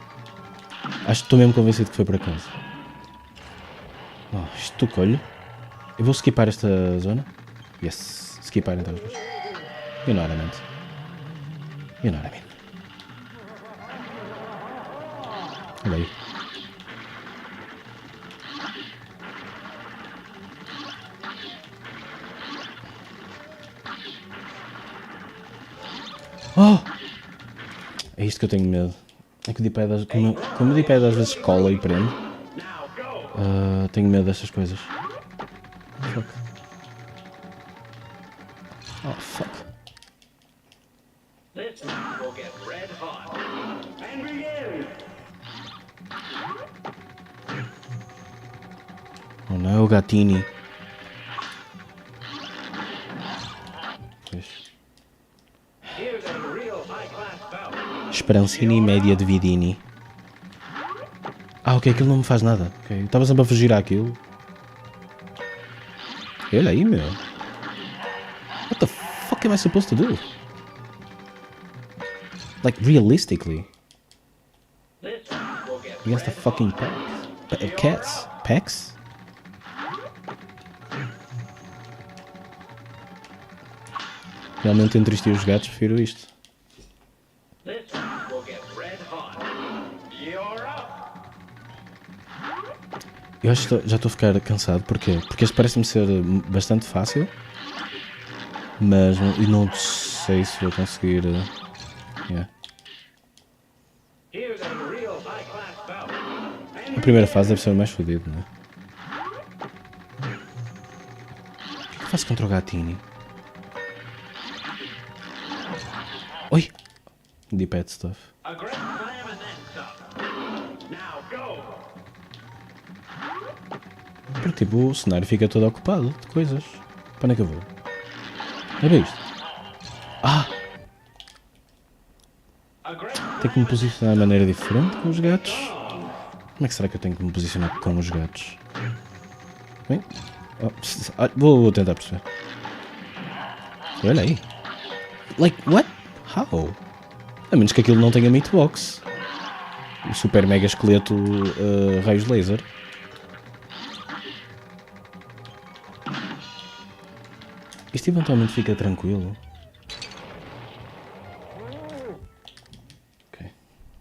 Acho que estou mesmo convencido que foi por acaso. Oh, isto colho. Eu vou skipar esta zona. Yes, skipar então. You know what I meant. You know what I mean. Olha aí. Oh! É isto que eu tenho medo. É que o D-pad, como o D-pad às vezes cola e prende, tenho medo destas coisas. Fuck. Oh, fuck. This match will get red hot. And begin. Oh não, é o Gatini. Pois. Here's a real high-class bout. Esperancini média de Vidini. Ah, ok, aquilo não me faz nada. Okay. Estava sempre a fugir àquilo. Olha aí, meu. What the fuck am I supposed to do? Like, realistically. This match will get Against the red fucking hot. cats. Packs? Realmente entre isto e os gatos prefiro isto. This match will get red hot. You're up. Eu acho que já estou a ficar cansado. Porquê? Porque este parece-me ser bastante fácil. Mas eu não sei se vou conseguir... yeah. Here's a real high-class bout. A primeira fase deve ser o mais fodido, não é? O que é que eu faço contra o Gatini? Oi! D-pad stuff. A great slam and then some. Now go. Porque tipo, o cenário fica todo ocupado de coisas. Para onde é que eu vou? Olha isto. Ah! A great Tenho que me posicionar de maneira diferente com os gatos. Como é que será que eu tenho que me posicionar com os gatos? Bem, vou tentar perceber. Olha aí. Like, what? How? A menos que aquilo não tenha meatbox. O super mega esqueleto raios laser. Isto eventualmente fica tranquilo. Ok.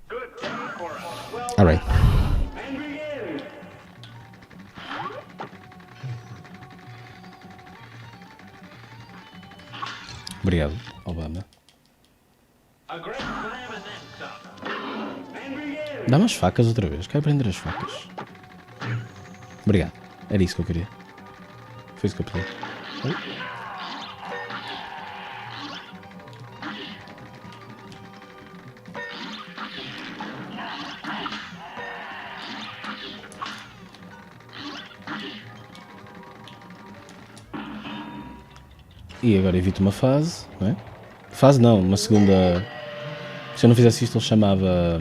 good day for us. Well, Alright. and begin. Obrigado, Obama. A great slam and then some. And begin. Dá-me as facas outra vez. Quero aprender as facas. Obrigado. Era isso que eu queria. Foi isso que eu pedi. Oi? E agora evito uma fase, não é? Fase não, uma segunda... Se eu não fizesse isto ele chamava...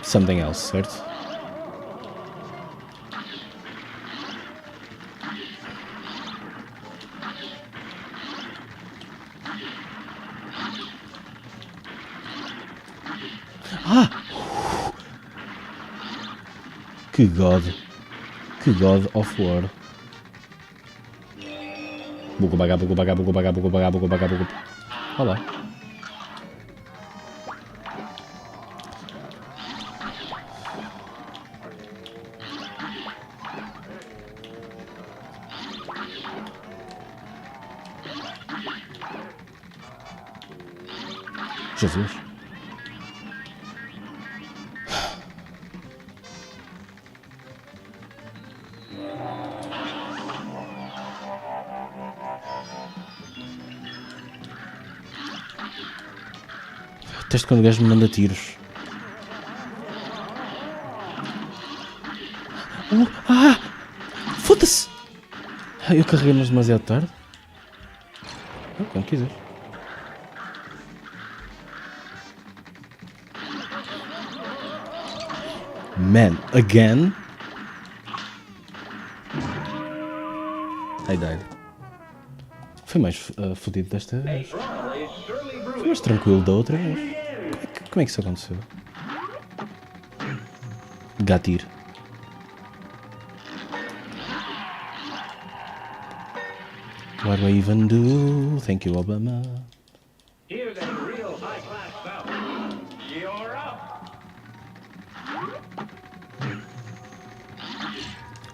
something else, certo? Ah! Que God of War. Bugo baga, bugo baga, bugo baga, bugo baga, bugo baga, bugo. Olá. Jesus. Teste quando o gajo me manda tiros. Foda-se! Eu carreguei-nos demasiado tarde. Como quiser. Man, again? I died. Foi mais fodido desta vez. Foi mais tranquilo da outra vez. Como é que isso aconteceu? Gatir. What do I even do? Thank you, Obama. Here's a real high-class bout. You're up.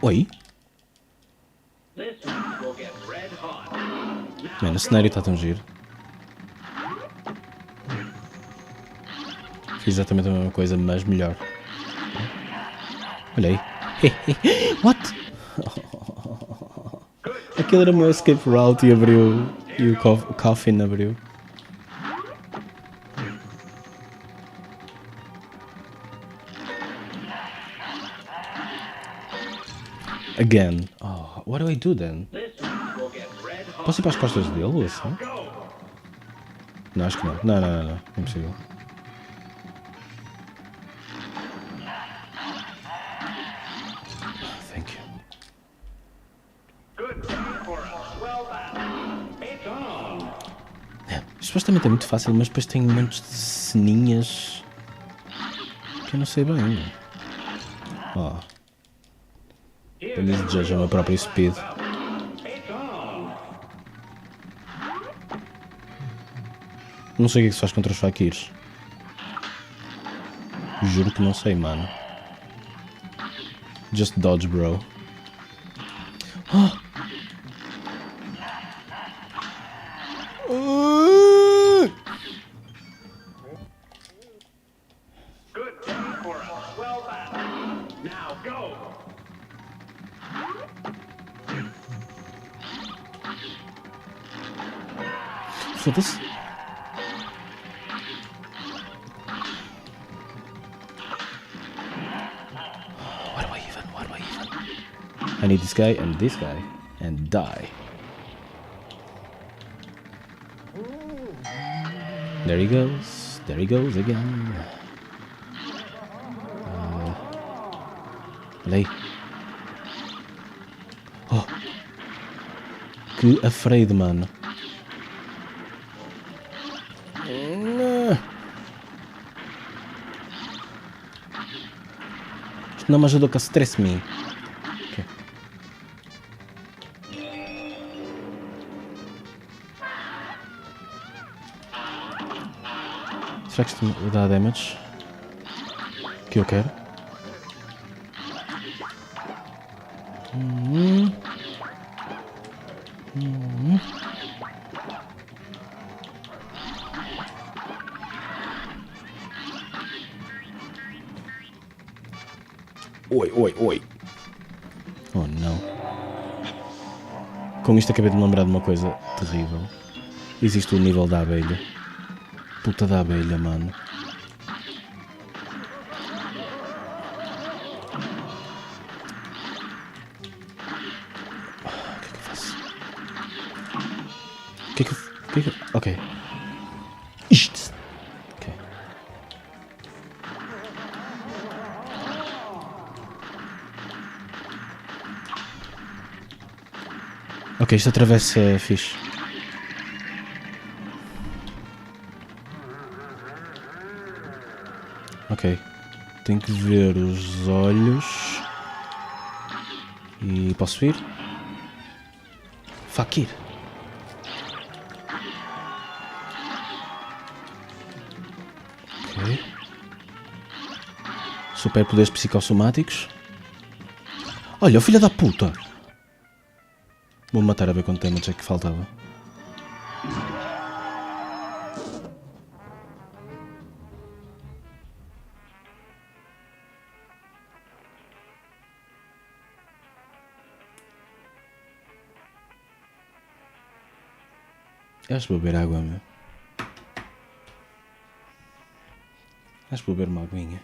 Oi? This match will get red hot. Mano, o cenário está tão giro. Fiz exatamente a mesma coisa, mas melhor. Olha aí. What? Aquilo era o meu escape route e abriu. E o coffin abriu. Again. Oh, what do I do then? This match will get red hot. Posso ir para as costas dele ou assim? Não, acho que não. Não. É impossível. Thank you. Good game for us. Well done. It's on. Supostamente é muito fácil, mas depois tem montes de ceninhas que eu não sei bem. Oh. Eu me desejo o meu próprio speed. It's on. Não sei o que é que se faz contra os fakirs. Juro que não sei, mano. Just dodge, bro. Good game for us. Well done. Now go. Foda-se. What do I even? I need this guy and die. There he goes again. Olha aí. Oh. Que afraid, mano. Isto não me ajudou que stress-me. Okay. Será que isto me dá damage? Que eu quero? Oi. Oh não. Com isto acabei de me lembrar de uma coisa terrível. Existe o nível da abelha. Puta da abelha, mano. O que é que eu faço? O que é que eu... Ok. Isto. Ok. Ok, isto atravessa fixe. Ok. Tenho que ver os olhos. E posso ir? Fakir. Ok. Superpoderes psicossomáticos. Olha, o filho da puta! Vou-me matar a ver quanto damage é que faltava. Acho que vou beber água, meu. Acho que vou beber uma aguinha.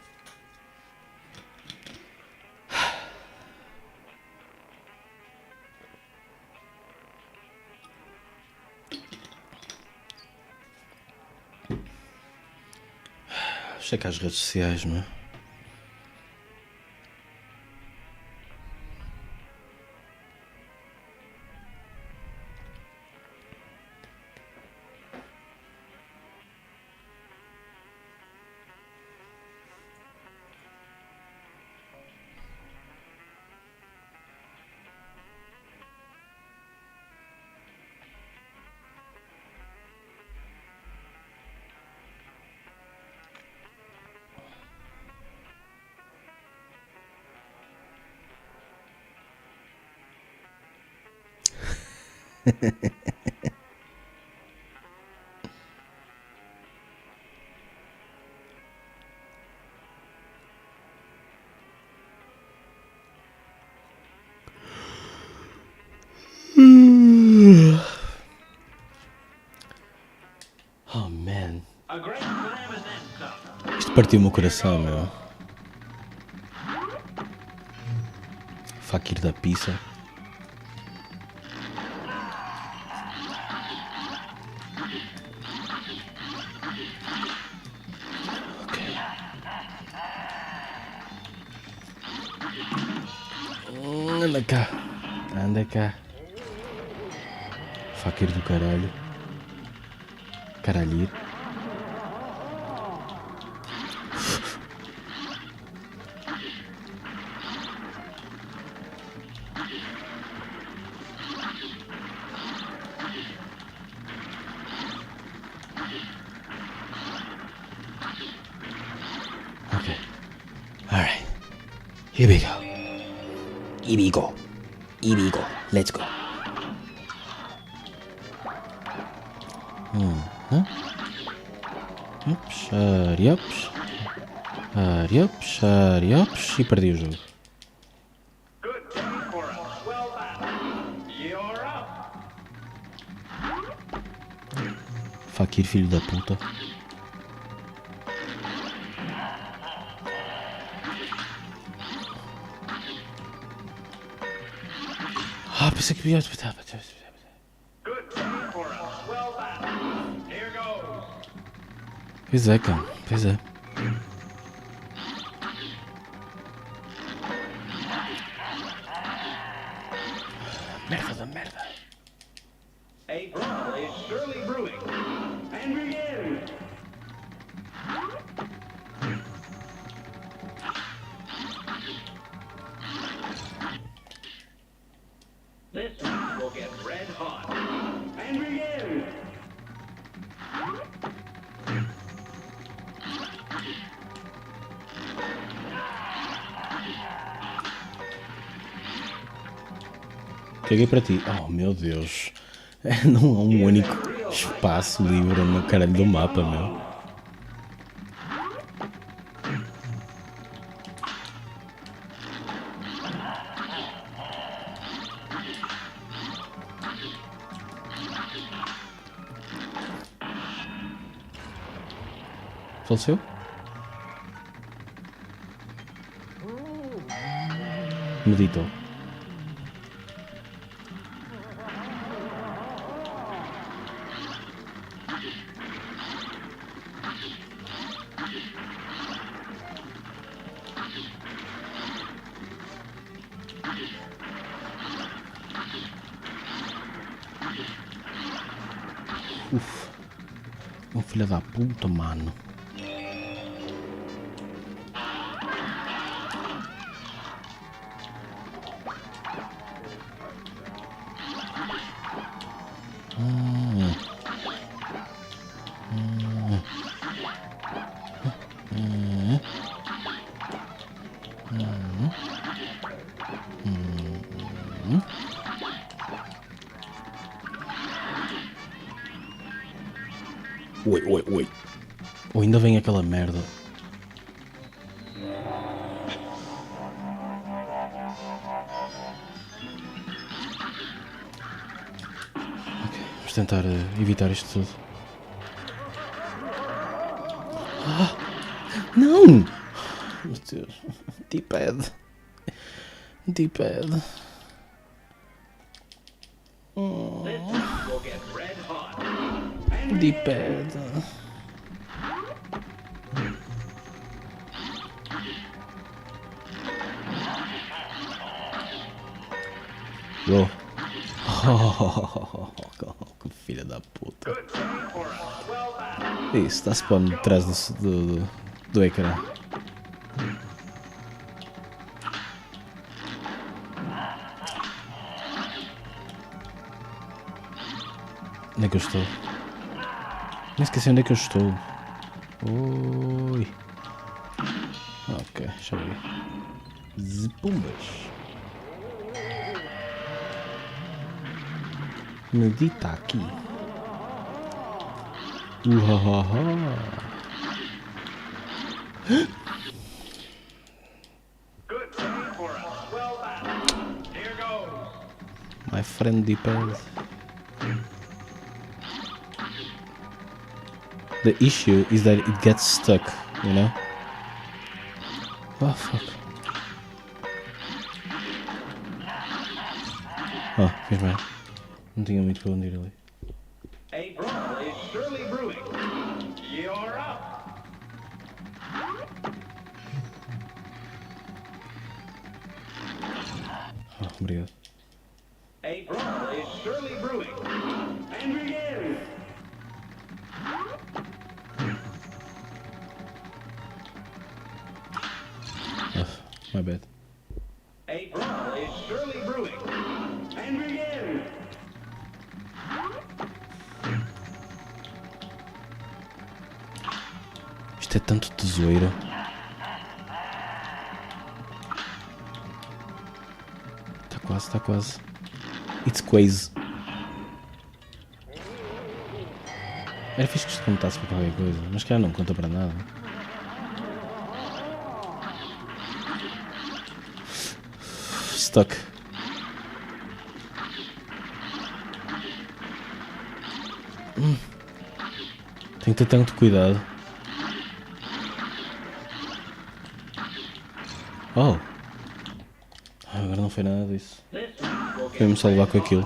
Checa as redes sociais, meu. Oh man. A great slam and then some. Isto partiu o meu coração, meu. Fakir da pizza. Ok. Anda cá. Anda cá. Fakir do caralho. Caralho. Okay. Alright. Here we go. Here we go. Here we go. Let's go. Ups, ariups. Ariups, ariups. E perdi o jogo. Good game for us. Well done. You're up. Fakir, filho da puta. Ah, pensei que ia... Good game for us. Well done. Here goes. Pois é, cara. Pois é. Merda da merda. A brawl is surely brewing. And begin. This match will get red hot. And begin. Caguei para ti. Oh, meu Deus. Não há um único espaço livre no caralho do mapa, meu. Faleceu? Meditou. Uf. Um filho da puta, mano. Oi, oi, oi. Ou ainda vem aquela merda. Ok, vamos tentar evitar isto tudo. Ah, não! Meu Deus. D-pad. D-pad. This match will get red hot. And begin. D-pad. Go. Oh, que filha da puta. Good game for us. Well done. Isso, está spawn atrás do ecrã. Onde é que eu estou? Nem esqueci onde é que eu estou. Oi. Ok, deixa eu ver. Zipumbas. Medita aqui. Uhahaha. Good save for us. Well done. Here goes. My friend depends. The issue is that it gets stuck, you know? Oh, fuck. Oh, fiz bem. Não tinha muito para onde ir ali. A brawl is surely brewing. You're up. Oh, obrigado. A brawl is surely brewing. And begin. Oh, my bad. A brawl is surely brewing. And begin. Isto é tanto tesouro. Está quase. It's quase. Era fixe que isto contasse para qualquer coisa, mas que não conta para nada. Stuck. Tenho que ter tanto cuidado. Oh! Agora não foi nada disso. Foi-me salvar com aquilo.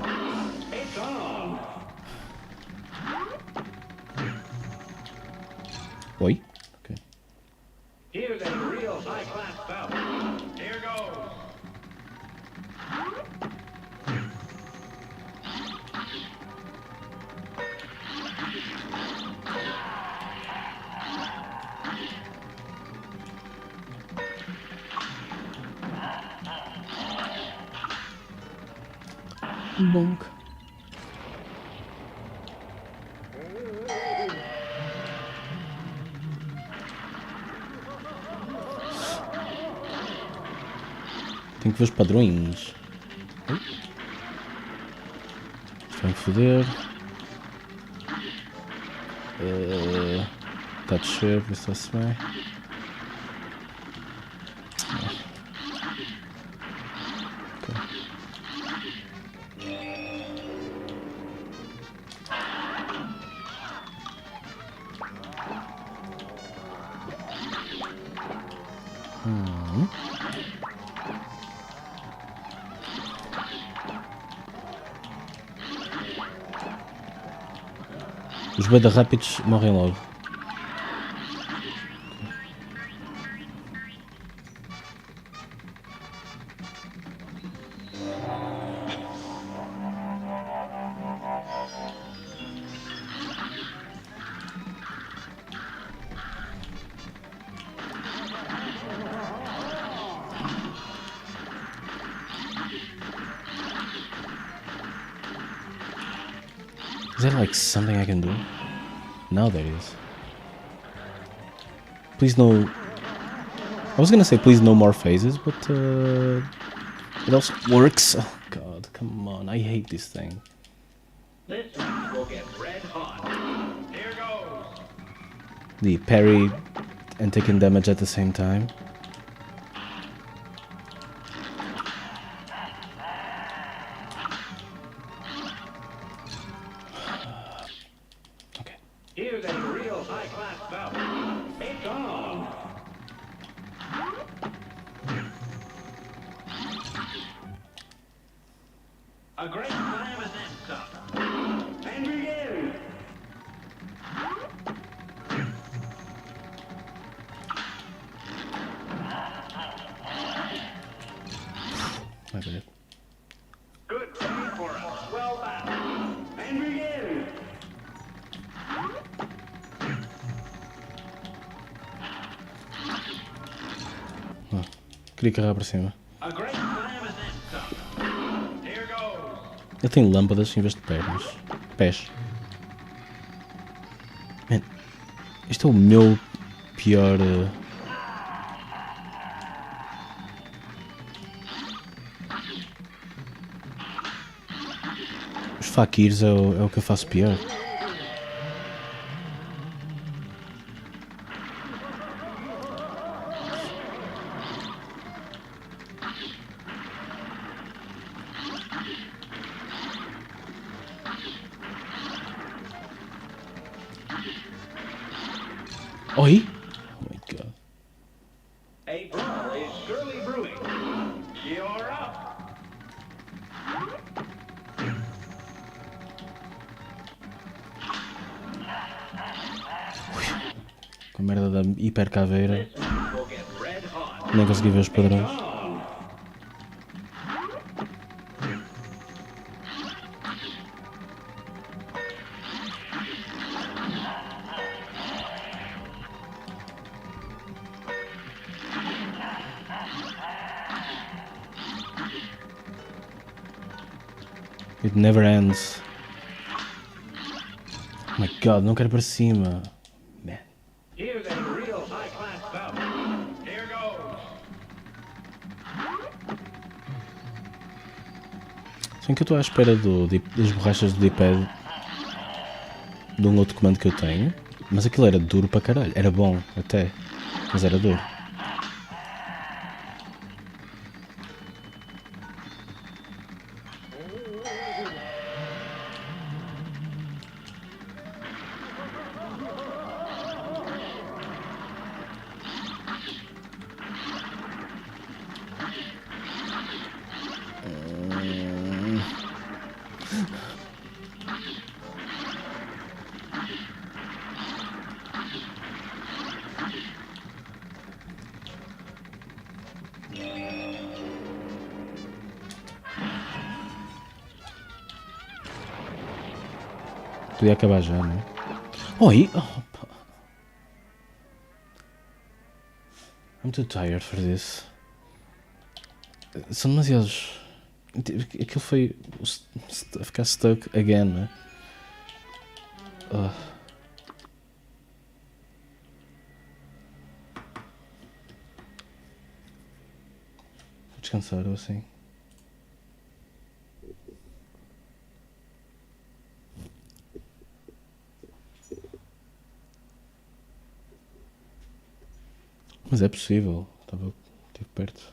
It's on. Oi? Ok. Here's a real high-class bout. Here goes. Bonk. Tenho que ver os padrões. Isto vai me foder. Está a descer, por isso está-se bem. Ok. Os beta rápidos morrem logo. Is there like something I can do? Now there is. Please no. I was gonna say please no more phases, but it also works. Oh god, come on! I hate this thing. This match will get red hot. Here goes. The parry and taking damage at the same time. Okay. Here's a real high-class bout. It's on. A great slam and then some. And begin. My bad. Good save for us. Well done. And begin. Oh, queria carregar para cima. A great slam and then some. Here goes. Ele tem lâmpadas em vez de pernas. Pés. Man, este é o meu pior. Os faquirs é o que eu faço pior. Oi? Oh my god. A brawl is surely brewing. You're up. Com a merda da hiper caveira. This match will get red hot. Nem consegui ver os padrões. It never ends. Oh my god, não quero ir para cima. Man. Here's a real high-class bout. Here goes. Sim, que eu estou à espera das borrachas do D-pad de um outro comando que eu tenho. Mas aquilo era duro para caralho. Era bom até. Mas era duro. Podia acabar já, não é? Oi! Oh, pá. I'm too tired for this. São demasiados. Aquilo foi. Ficar stuck again, não é? Vou descansar ou assim. Mas é possível. Esteve perto.